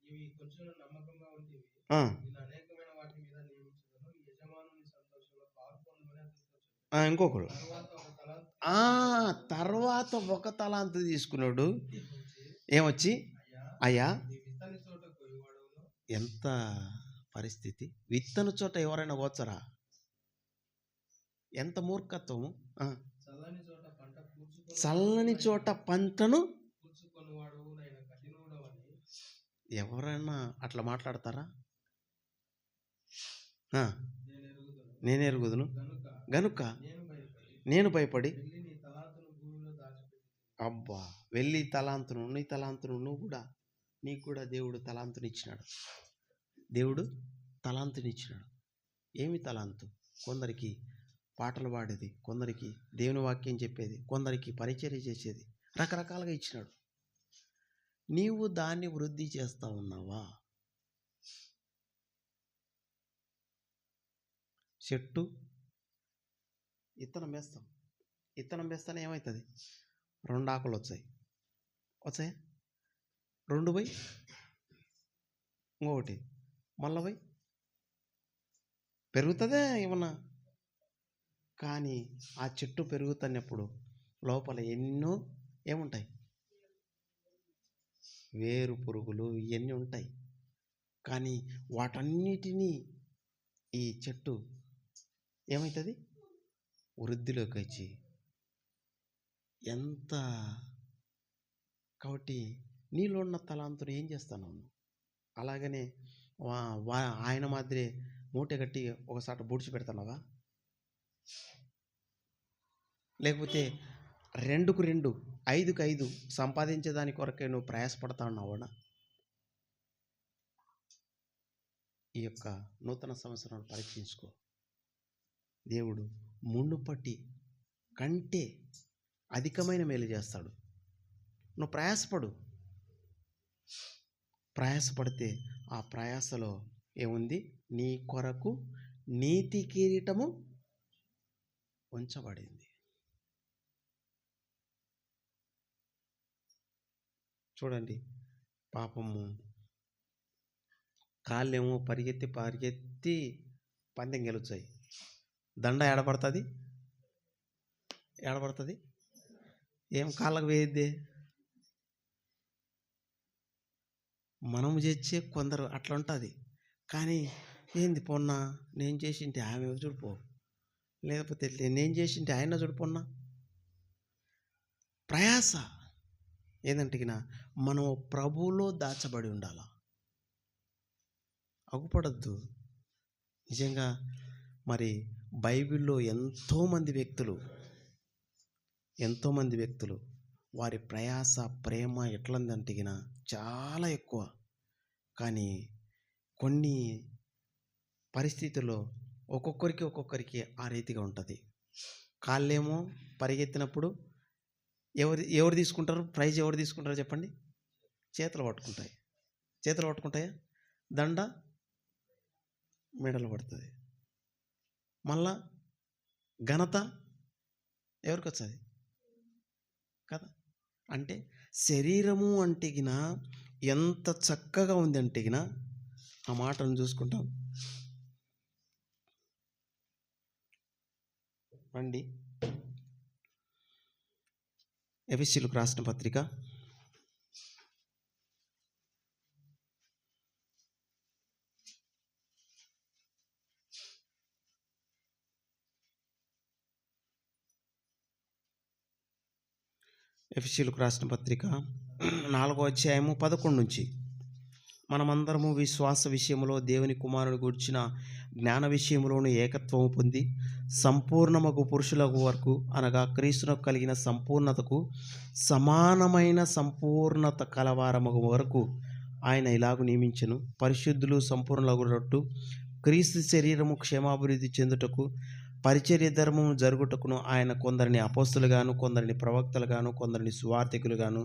నీవు ఈ కొంచెంలో నమ్మకంగా ఉంటివి,
ఆ,
నిన్ను అనేకమైన వాటి మీద నియమించుదును, ఈ యజమానుని సంతోషంలో పాలు పొందుమని అతనితో చెప్పాడు.
ఇంకొకడు
తర్వాత ఒక తలాంతు
తర్వాత 1 తలాంతు తీసుకున్నాడు.
వచ్చి,
ఏమొచ్చి అయ్యా
నీ విత్తని చోట కొయ్యవాడును,
ఎంత పరిస్థితి! విత్తను చోట ఎవరైనా పోచరా? ఎంత మూర్ఖత్వము!
చల్లని చోట పంట
చల్లని చోట పంటను
కూర్చుకొనివాడు నైనా కఠినుడవని
ఎవరైనా అట్లా మాట్లాడతారా?
నేను ఎరుగుదును.
నేను ఎరుగుదును
గనుక
గనుక
నేను భయపడి
నేను భయపడి
వెళ్ళి నీ తలాంతును భూమిలో దాచిపెట్టి,
అబ్బా వెళ్ళి తలాంతును నీ తలాంతును నువ్వు కూడా నీకు కూడా దేవుడు తలాంతునిచ్చినాడు. దేవుడు తలాంతునిచ్చినాడు. ఏమి తలాంతు? కొందరికి పాటలు పాడేది, కొందరికి దేవుని వాక్యం చెప్పేది, కొందరికి పరిచర్య చేసేది, రకరకాలుగా ఇచ్చినాడు. నీవు దాన్ని వృద్ధి చేస్తా ఉన్నావా? చెట్టు ఇత్తనం వేస్తాం, ఇత్తనం వేస్తానే ఏమవుతుంది? 2 ఆకులు వచ్చాయి, 2 పోయి ఇంకొకటి మళ్ళీ పోయి పెరుగుతుందే ఏమన్నా. కానీ ఆ చెట్టు పెరుగుతున్నప్పుడు లోపల ఎన్నో ఏముంటాయి? వేరు పురుగులు ఇవన్నీ ఉంటాయి. కానీ వాటన్నిటినీ ఈ చెట్టు ఏమవుతుంది? వృద్ధిలోకి వచ్చి ఎంత. కాబట్టి నీలో ఉన్న తలాంతును ఏం చేస్తాను? అలాగనే ఆయన మాదిరి మూట కట్టి ఒకసారి బూడ్చి పెడుతున్నావా? లేకపోతే 2కు 2 5కు 5 సంపాదించేదాని కొరకే నువ్వు ప్రయాసపడతా ఉన్నావా? ఈ యొక్క నూతన సంవత్సరాన్ని పరీక్షించుకో. దేవుడు మునుపటి కంటే అధికమైన మేలు చేస్తాడు. నువ్వు ప్రయాసపడితే ఆ ప్రయాసలో ఏముంది? నీ కొరకు నీతి కిరీటము ఉంచబడింది. చూడండి, పాపము కాళ్ళేమో పరిగెత్తి పందెం గెలుచాయి. దండ ఏడబడుతుంది? ఏం కాళ్ళకు వేయద్దే. మనము చేసే కొందరు అట్లా ఉంటుంది. కానీ ఏంది పొన్నా నేను చేసింటే ఆమె చూడిపో, లేకపోతే నేను చేసింటే ఆయన చూడిపోన్నా. ప్రయాస ఏందంటే మనం ప్రభువులో దాచబడి ఉండాల. అగుపడద్దు. నిజంగా మరి బైబిల్లో ఎంతోమంది వ్యక్తులు వారి ప్రయాస ప్రేమ ఎట్లందంటే చాలా ఎక్కువ. కానీ కొన్ని పరిస్థితుల్లో ఒక్కొక్కరికి ఆ రీతిగా ఉంటుంది. కాళ్ళేమో పరిగెత్తినప్పుడు ఎవరు తీసుకుంటారు? ప్రైజ్ ఎవరు తీసుకుంటారో చెప్పండి? చేతులు పట్టుకుంటాయా? దండ మెడలు పడుతుంది. మళ్ళా ఘనత ఎవరికి వస్తుంది కదా? అంటే శరీరము అంటే ఎంత చక్కగా ఉంది అంటే ఆ మాటను చూసుకుంటాం. రండి, ఎఫెసీయులకు రాసిన పత్రిక ఎఫెసీయులకు రాసిన పత్రిక 4వ అధ్యాయము 11 నుంచి, మనమందరము విశ్వాస విషయంలో దేవుని కుమారుని గూర్చిన జ్ఞాన విషయంలోను ఏకత్వము పొంది సంపూర్ణమగు పురుషులకు వరకు, అనగా క్రీస్తునకు కలిగిన సంపూర్ణతకు సమానమైన సంపూర్ణత కలవారమగు వరకు ఆయన ఇలాగు నియమించెను. పరిశుద్ధులు సంపూర్ణులగునట్టు క్రీస్తు శరీరము క్షేమాభివృద్ధి చెందుటకు పరిచర్య ధర్మము జరుగుటకును ఆయన కొందరిని అపోస్తులుగాను, కొందరిని ప్రవక్తలుగాను, కొందరిని సువార్తికులుగాను,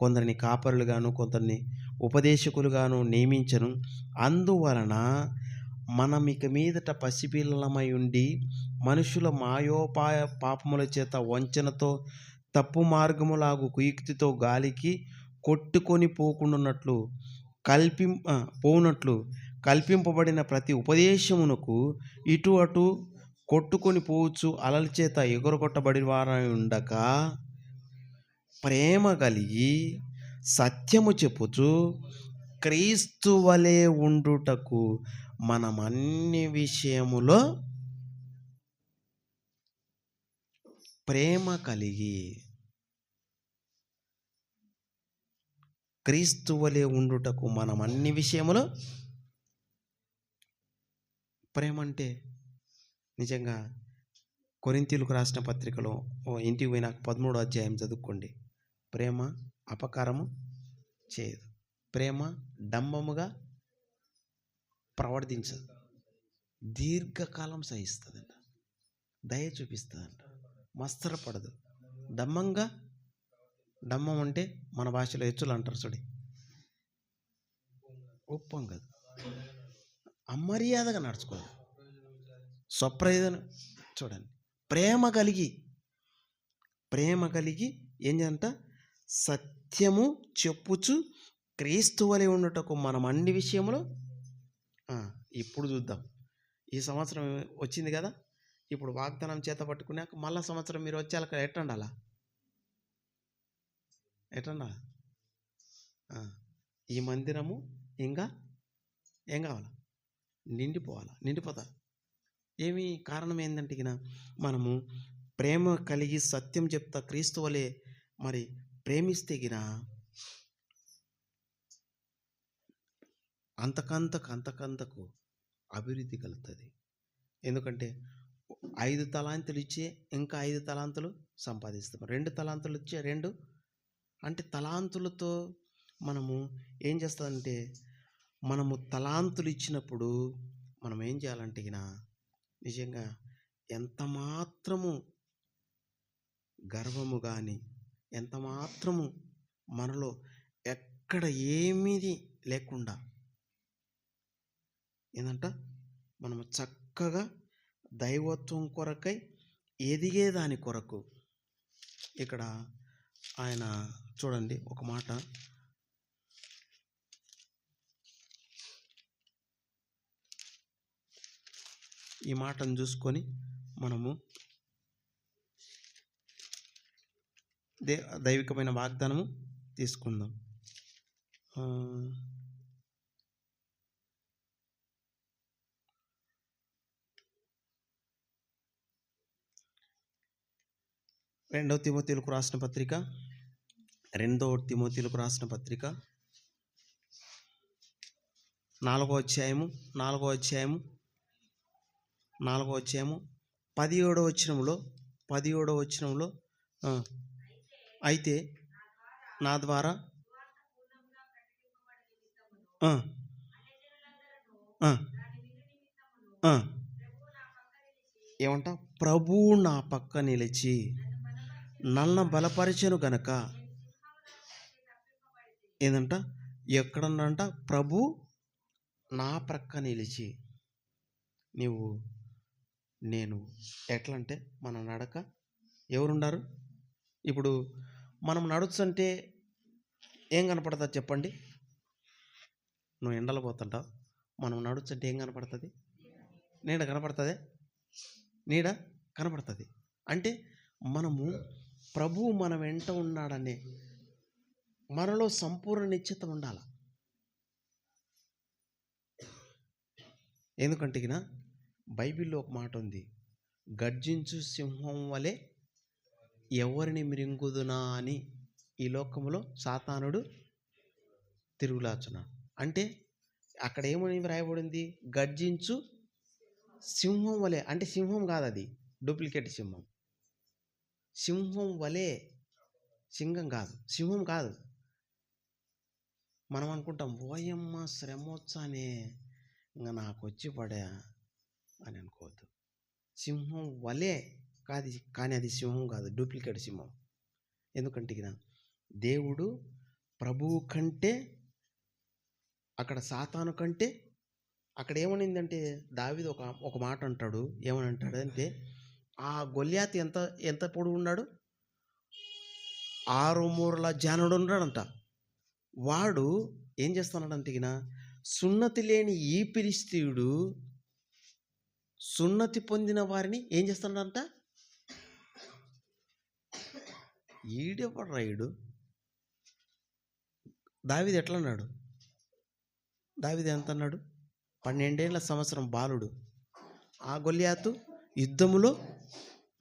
కొందరిని కాపరులుగాను, కొందరిని ఉపదేశకులుగాను నియమించను. అందువలన మనం ఇక మీదట పసిపిల్లలమై ఉండి మనుషుల మాయోపాయ పాపముల చేత వంచనతో తప్పు మార్గములాగు కుయుక్తితో గాలికి కొట్టుకొని పోకుండానట్లు కల్పింపబడిన ప్రతి ఉపదేశమునకు ఇటు అటు కొట్టుకొని పోవచ్చు అలల చేత ఎగురగొట్టబడి వారై ఉండక, ప్రేమ కలిగి సత్యము చెప్పుచు క్రీస్తు వలె ఉండుటకు మనం అన్ని విషయములో ప్రేమ కలిగి క్రీస్తు వలె ఉండుటకు మనం అన్ని విషయములో. ప్రేమ అంటే నిజంగా కొరింథీయులకు రాసిన పత్రికలో ఇంటికి పోయిన 13వ అధ్యాయం చదువుకోండి. ప్రేమ అపకారము చేయదు, ప్రేమ డంబముగా ప్రవర్తించదు, దీర్ఘకాలం సహిస్తుందంట, దయ చూపిస్తుందంట, మత్సరపడదు. డంబం అంటే మన భాషలో హెచ్చులు అంటారు చూడి, ఒప్పంగదు, అమర్యాదగా నడుచుకోదు, స్వప్రయోజనం. చూడండి, ప్రేమ కలిగి ఏం చేయంట, సత్యము చెప్పుచు క్రీస్తు వలె ఉండుటకు మనం అన్ని విషయంలో. ఇప్పుడు చూద్దాం, ఈ సంవత్సరం వచ్చింది కదా, ఇప్పుడు వాగ్దానం చేత పట్టుకున్నాక మళ్ళా సంవత్సరం మీరు వచ్చేయాక ఎట్టండాలా, ఈ మందిరము ఇంకా ఏం కావాలా, నిండిపోతా. ఏమి కారణం ఏంటంటే మనము ప్రేమ కలిగి సత్యం చెప్తా క్రీస్తు వలె మరి ప్రేమిస్తే అంతకంతకు అభివృద్ధి కలుగుతుంది. ఎందుకంటే 5 తలాంతులు ఇచ్చే ఇంకా 5 తలాంతులు సంపాదిస్తాం, 2 తలాంతులు ఇచ్చే 2 అంటే తలాంతులతో మనము ఏం చేస్తామంటే, మనము తలాంతులు ఇచ్చినప్పుడు మనం ఏం చేయాలంటే నిజంగా ఎంత మాత్రము గర్వము కానీ, ఎంత మాత్రము మనలో ఎక్కడ ఏమీది లేకుండా ఏంటంట, మనము చక్కగా దైవత్వం కొరకై ఎదిగేదాని కొరకు. ఇక్కడ ఆయన చూడండి ఒక మాట, ఈ మాటను చూసుకొని మనము దైవికమైన వాగ్దానము తీసుకుందాం. రెండవ తిమోతీయులకు రాసిన పత్రిక 4వ అధ్యాయము 17వ వచనంలో అయితే నా ద్వారా ఏమంట, ప్రభు నా పక్క నిలిచి నన్ను బలపరిచెను గనక. ఏందంట, ఎక్కడన్నంట, ప్రభు నా ప్రక్క నిలిచి. నేను ఎట్లా అంటే, మన నడక ఎవరున్నారు? ఇప్పుడు మనం నడుస్తుంటే ఏం కనపడుతుంది చెప్పండి? నువ్వు ఎండలు పోతుంటావు, మనం నడుస్తుంటే ఏం కనపడుతుంది? నీడ కనపడుతుంది. అంటే మనము ప్రభువు మన వెంట ఉన్నాడనే మనలో సంపూర్ణ నిశ్చిత ఉండాలి. ఎందుకంటే బైబిల్లో ఒక మాట ఉంది, గర్జించు సింహం వలె ఎవరిని మృంగుదునా అని. ఈ లోకములో సాతానుడు తిరుగులాచున్నాడు. అంటే అక్కడ ఏమని వ్రాయబడింది? గర్జించు సింహం వలె. అంటే సింహం కాదు, అది డూప్లికేట్ సింహం. సింహం వలె, సింహం కాదు, సింహం కాదు. మనం అనుకుంటాం ఓయమ్మ శ్రమ వచ్చానే ఇంకా నాకు వచ్చి పడా అని అనుకోవద్దు. సింహం వలె కాదు, కానీ అది సింహం కాదు, డూప్లికేట్ సింహం. ఎందుకంటే దేవుడు ప్రభువు కంటే, అక్కడ సాతాను కంటే, అక్కడ ఏమనిందంటే దావీదు ఒక మాట అంటాడు. ఏమని అంటాడు అంటే, ఆ గొల్యాతు ఎంత పొడుగు ఉన్నాడు? 6 మూరల జానుడు ఉన్నాడంట. వాడు ఏం చేస్తున్నాడంటే సున్నతి లేని ఈ ఫిలిష్తీయుడు సున్నతి పొందిన వారిని ఏం చేస్తున్నాడంట? ఈడెవడు రాయుడు? దావీదు ఎట్లా అన్నాడు? దావీదు ఎంత అన్నాడు? 12 సంవత్సరం బాలుడు. ఆ గొల్యాతు యుద్ధములో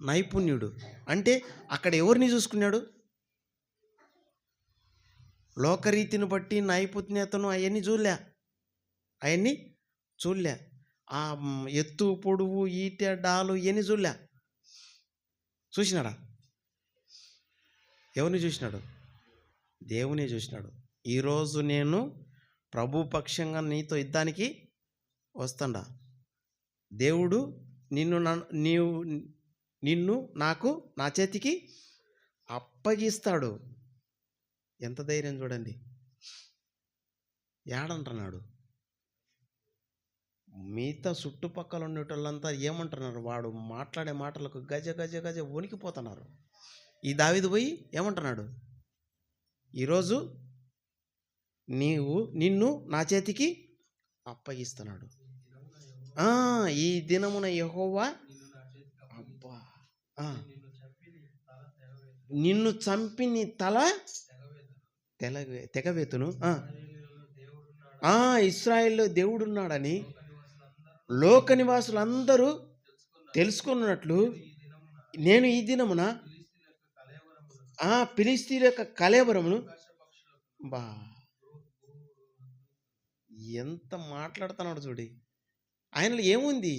నైపుణ్యుడు. అంటే అక్కడ ఎవరిని చూసుకున్నాడు? లోకరీతిని బట్టి నైపుణ్యతను అవన్నీ చూడలే. ఆ ఎత్తు పొడువు ఈట డాలు ఇవన్నీ చూసినాడా? ఎవరిని చూసినాడు? దేవుని చూసినాడు. ఈరోజు నేను ప్రభు పక్షంగా నీతో యుద్ధానికి వస్తాడా? దేవుడు నిన్ను నాకు నా చేతికి అప్పగిస్తాడు. ఎంత ధైర్యం చూడండి. ఏడంటున్నాడు? మిగతా చుట్టుపక్కల ఉండేటోళ్ళంతా ఏమంటున్నారు? వాడు మాట్లాడే మాటలకు గజ గజ గజ వణికిపోతున్నారు. ఈ దావీదు పోయి ఏమంటున్నాడు? ఈరోజు నిన్ను నా చేతికి అప్పగిస్తున్నాడు. ఈ దినమున యెహోవా నిన్ను చంపి నీ తల తెగవేతును. ఇశ్రాయేల్లో దేవుడున్నాడని లోక నివాసులందరూ తెలుసుకున్నట్లు నేను ఈ దినమున ఫిలిష్తీయుల యొక్క కళేబరమును ఎంత మాట్లాడుతున్నాడు చూడి. ఆయనలో ఏముంది?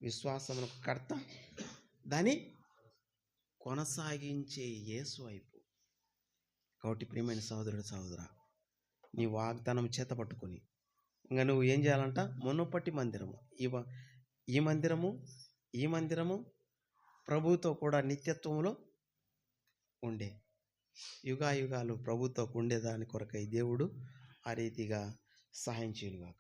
విశ్వాసమునకు కర్త, దాన్ని కొనసాగించే యేసు వైపు. కాబట్టి ప్రియమైన సహోదరా, నీ వాగ్దానం చేత పట్టుకొని ఇంకా నువ్వు ఏం చేయాలంట? మునుపటి మందిరము, ఈ మందిరము ప్రభువుతో కూడా నిత్యత్వంలో ఉండే యుగాలు ప్రభుతో ఉండేదాని కొరకై దేవుడు ఆ రీతిగా సహాయం చేయనుగాక.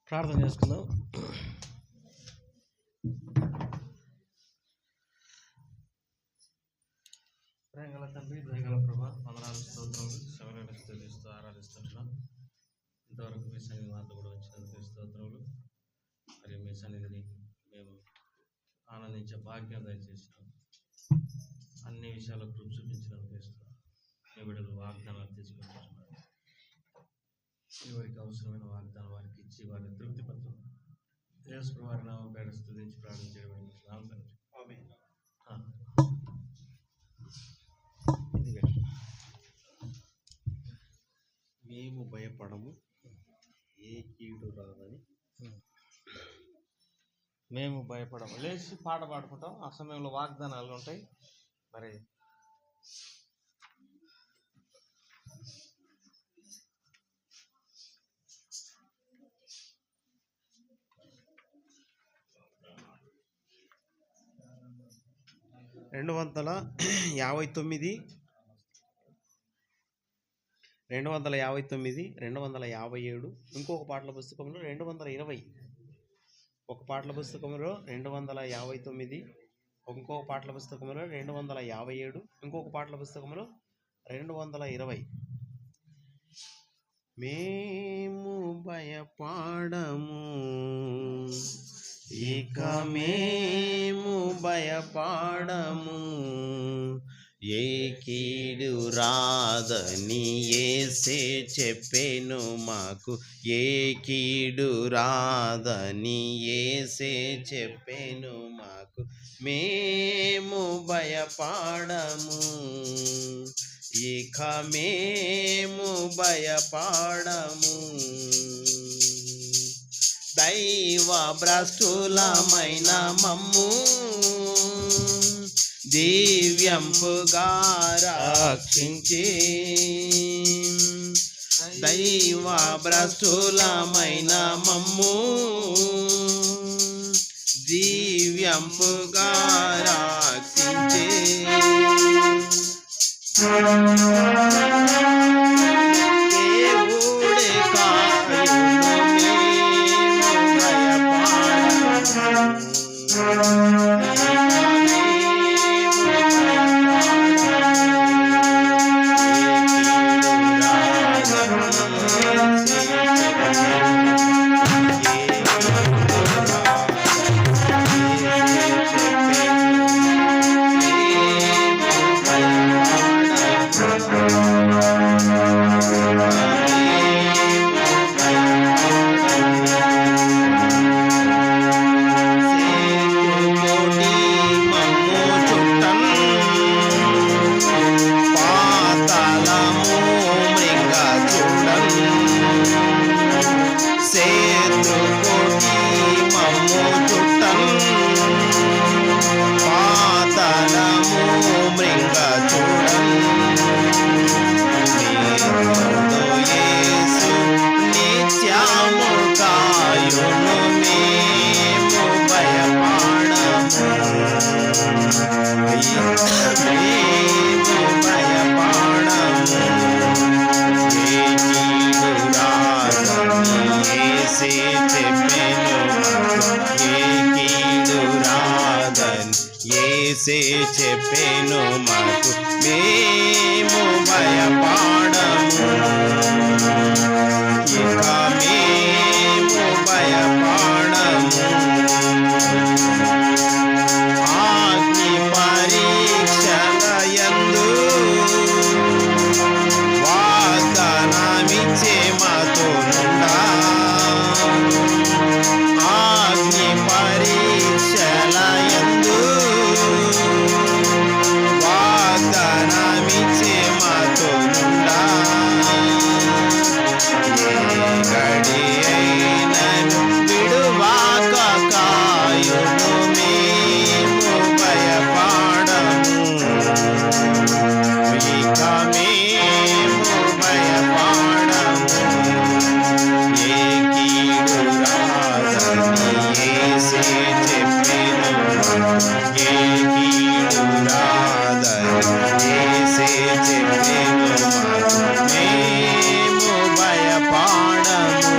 ప్రార్థన చేసుకుందాం. ప్రేమగల తండ్రి, దయగల ప్రభా, వందనాలు, స్తోత్రములు, శమరణ స్తుతిస్తూ ఆరాధిస్తుంటున్నాం. ఇంతవరకు మీ సన్నిధి మాతో కూడా వచ్చినందుకు స్తోత్రములు. మరియు మీ సన్నిధిని మేము ఆనందించే భాగ్యం దయచేసినాం. అన్ని విషయాల్లో కృప చూపించినందుకు ఇస్తున్నాం. మీ బిడ్డలు వాగ్దానాలు తీసుకుంటున్నారు. ఎవరికి అవసరమైన వాగ్దానం వారికి ఇచ్చి వారిని తృప్తిపరచం. యేసు వారి నామం పేర స్తుతించి ప్రార్థించడం.
మేము భయపడము, ఏ కీడు రాదని.
మేము భయపడము. లేచి పాట పాడుకుంటాం. ఆ సమయంలో వాగ్దానాలు ఉంటాయి. మరి
రెండు వందల యాభై తొమ్మిది 257, ఇంకొక పాటల పుస్తకంలో 220, ఒక పాటల పుస్తకంలో 259, ఇంకొక పాటల పుస్తకంలో 257, ఇంకొక పాటల పుస్తకంలో 220. మేము భయపడము, ఇక మేము భయపడము. ఏ కీడు రాదని యేసే చెప్పెను మాకు, ఏ కీడు రాదని యేసే చెప్పెను మాకు. మేము భయపడము, ఇక మేము భయపడము. దైవ భ్రష్టులమైన మమ్ము దివ్యంపుగా రక్షించి, దైవ భ్రష్టులమైన మమ్ము దివ్యంపుగా రక్షించి. దేవుడే కాయును మేము యేసే చెప్పెను మాకు, మేము భయపడము, ఇక మేము భయపడము. అగ్ని పరీక్షల యందు వాగ్దానమిచ్చే మాతో నుండా, అగ్ని పరీక్షల యందు వాగ్దానమిచ్చే మాతో నుండా. గడి అయినను విడువాక కాయును మేము భయపడము, ఇక మేము భయపడము. ఏ కీడు రాదని యేసే చెప్పెను, ఏ కీడు రాదని యేసే చెప్పెను మాకు, మేము భయపడము,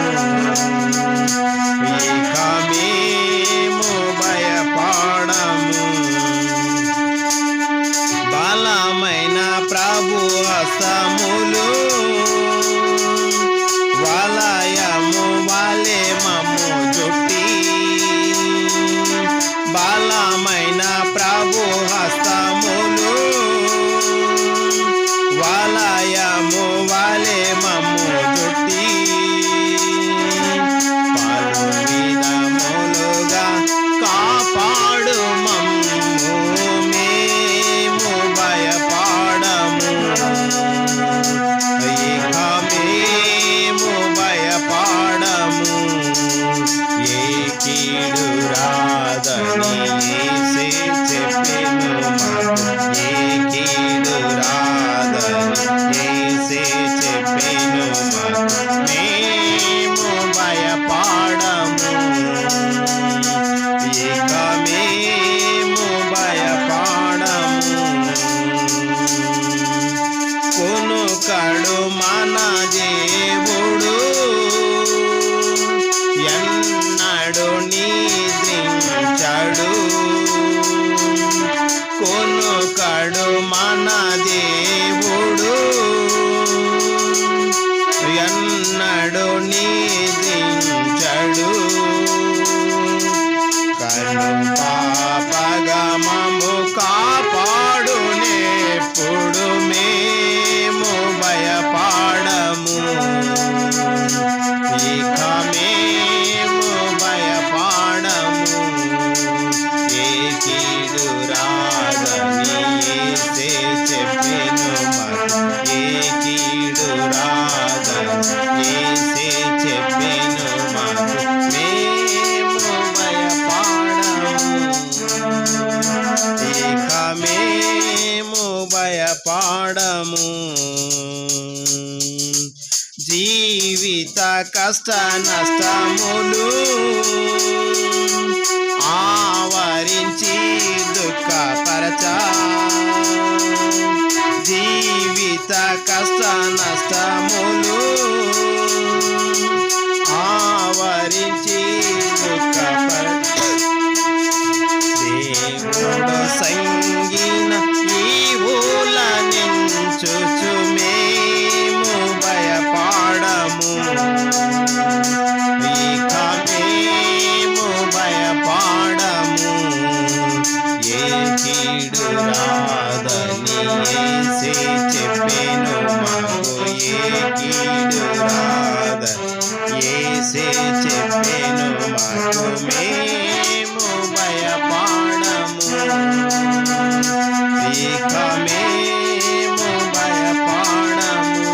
ఇక మేము భయపడము. బలమైన ప్రభు హస్తములు వలయము వలె మమ్ము చుట్టి, బలమైన ప్రభు హస్తములు వలయము వలె మమ్ము చుట్టి, పలు విధములుగా కాపాడు మమ్ము, మేము భయపడము, ఇక మేము భయపడము. ఏ కీడు రాదని యేసే చెప్పెను మాకు, ఏ కీడు రాదని యేసే చెప్పెను మాకు, మేము భయపడము, ఇక మేము భయపడము. కొనుకడు మన దేవుడు ఎన్నడు నిద్రించడు, కొనుకడు మన దేవుడు ఎన్నడు నిధించడు కను పాపగమము కాపాడునెప్పుడు మేము భయపడము ఇక మేము భయపడము ఏ కీడు రాదని యేసే చెప్పెను మాకు ఏ కీడు రాదని యేసే చెప్పెను మాకు మేము భయపడము ఇక మేము భయపడము జీవిత కష్ట నష్టములు ఆవరించి దుఃఖపరచా జీవిత కష్ట నష్టములు ఆవరించి దేవుడు సంగిన ఈవుల నించుచు మేము భయపడము ఇక మేము భయపడము ఏ కీడు రాదని యేసే చెప్పెను మాకు ఏ కీడు రాదని యేసే చెప్పెను మాకు మేము భయపడము ఇక మేము భయపడము.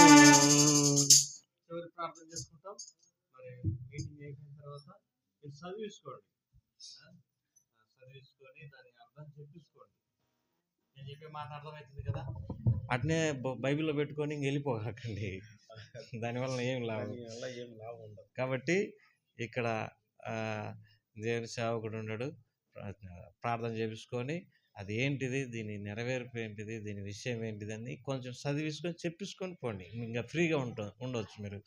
చివరి ప్రార్థన చేసుకుంటాం. మరి మీటింగ్ అయిపోయిన తర్వాత మీరు చదివించుకోండి, చదివించుకొని దాని అర్థం చెప్పించుకోండి. నేను చెప్పే మాట అర్థమవుతుంది కదా, అట్నే బైబిల్లో పెట్టుకొని ఇంక వెళ్ళిపోకండి, దానివల్ల ఏం లాభం ఉండదు. కాబట్టి ఇక్కడ దేవుని సేవకుడు ఉన్నాడు, ప్రార్థన చేపించుకొని అది ఏంటిది, దీని నెరవేర్పు ఏంటిది, దీని విషయం ఏంటిది అని కొంచెం చదివించుకొని చెప్పించుకొని పోండి, ఇంకా ఫ్రీగా ఉండవచ్చు మీరు.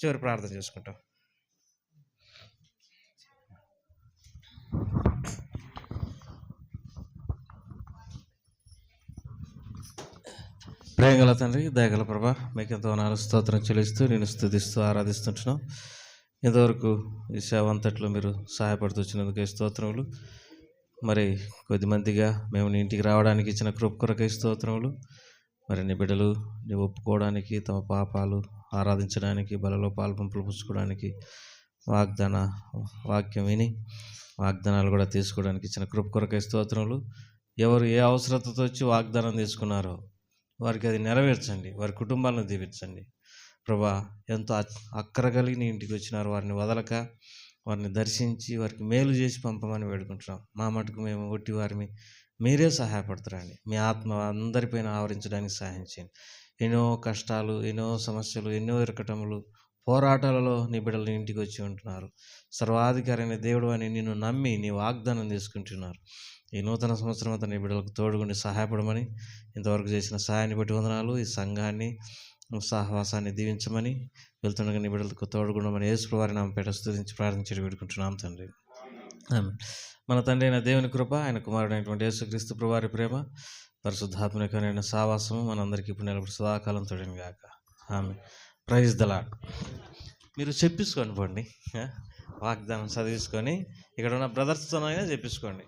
చివరి ప్రార్థన చేసుకుంటాం. ప్రేమగల తండ్రి, దయగల ప్రభా, మీకు ఎంతో నాలుగు స్తోత్రం చెల్లిస్తూ నేను స్తుతిస్తూ ఆరాధిస్తుంటున్నాం. ఇంతవరకు ఈ సేవ అంతట్లో మీరు సహాయపడుతూ వచ్చినందుకే స్తోత్రములు. మరి కొద్దిమందిగా మేము నీ ఇంటికి రావడానికి ఇచ్చిన కృప కొరకై స్తోత్రములు. మరి నీ బిడ్డలు నీ ఒప్పుకోవడానికి, తమ పాపాలు ఆరాధించడానికి, బలలో పాల్పంపులు పుచ్చుకోవడానికి, వాక్యం విని వాగ్దానాలు కూడా తీసుకోవడానికి ఇచ్చిన కృప కొరకై స్తోత్రములు. ఎవరు ఏ అవసరతతో వచ్చి వాగ్దానం తీసుకున్నారో వారికి అది నెరవేర్చండి, వారి కుటుంబాలను దీవించండి ప్రభా. ఎంతో అక్కర కలిగి నీ ఇంటికి వచ్చినారు, వారిని వదలక వారిని దర్శించి వారికి మేలు చేసి పంపమని వేడుకుంటున్నాం. మా మటుకు మేము ఒట్టి వారిని మీరే సహాయపడతారండి. మీ ఆత్మ అందరిపైన ఆవరించడానికి సహాయం చేయండి. ఎన్నో కష్టాలు, ఎన్నో సమస్యలు, ఎన్నో ఇరకటములు, పోరాటాలలో నీ బిడ్డలు నీ ఇంటికి వచ్చి ఉంటున్నారు. సర్వాధికారి అయిన దేవుడు అని నిన్ను నమ్మి నీ వాగ్దానం తీసుకుంటున్నారు. ఈ నూతన సంవత్సరం అంతా నీ బిడ్డలకు తోడుగుండి సహాయపడమని, ఇంతవరకు చేసిన సహాయాన్ని బట్టి వందనాలు. ఈ సంఘాన్ని సహవాసాన్ని దీవించమని, వెళ్తుండగా నీ బిడ్డలకు తోడుగుండమని యేసు వారి నామపేట స్తుతించి ప్రార్థించి వేడుకుంటున్నాం తండ్రి. మన తండ్రి అయిన దేవుని కృప, ఆయన కుమారుడైనటువంటి యేసుక్రీస్తు ప్రభువారి ప్రేమ, పరిశుద్ధాత్మకమైన సావాసము మనందరికీ ఇప్పుడు నిలబడి సదాకాలం తోడని గాక. ఆమె. Praise the lord. మీరు చెప్పించుకోండి పోండి, వాగ్దానం చదివించుకొని ఇక్కడ ఉన్న బ్రదర్స్తోనైనా చెప్పించుకోండి.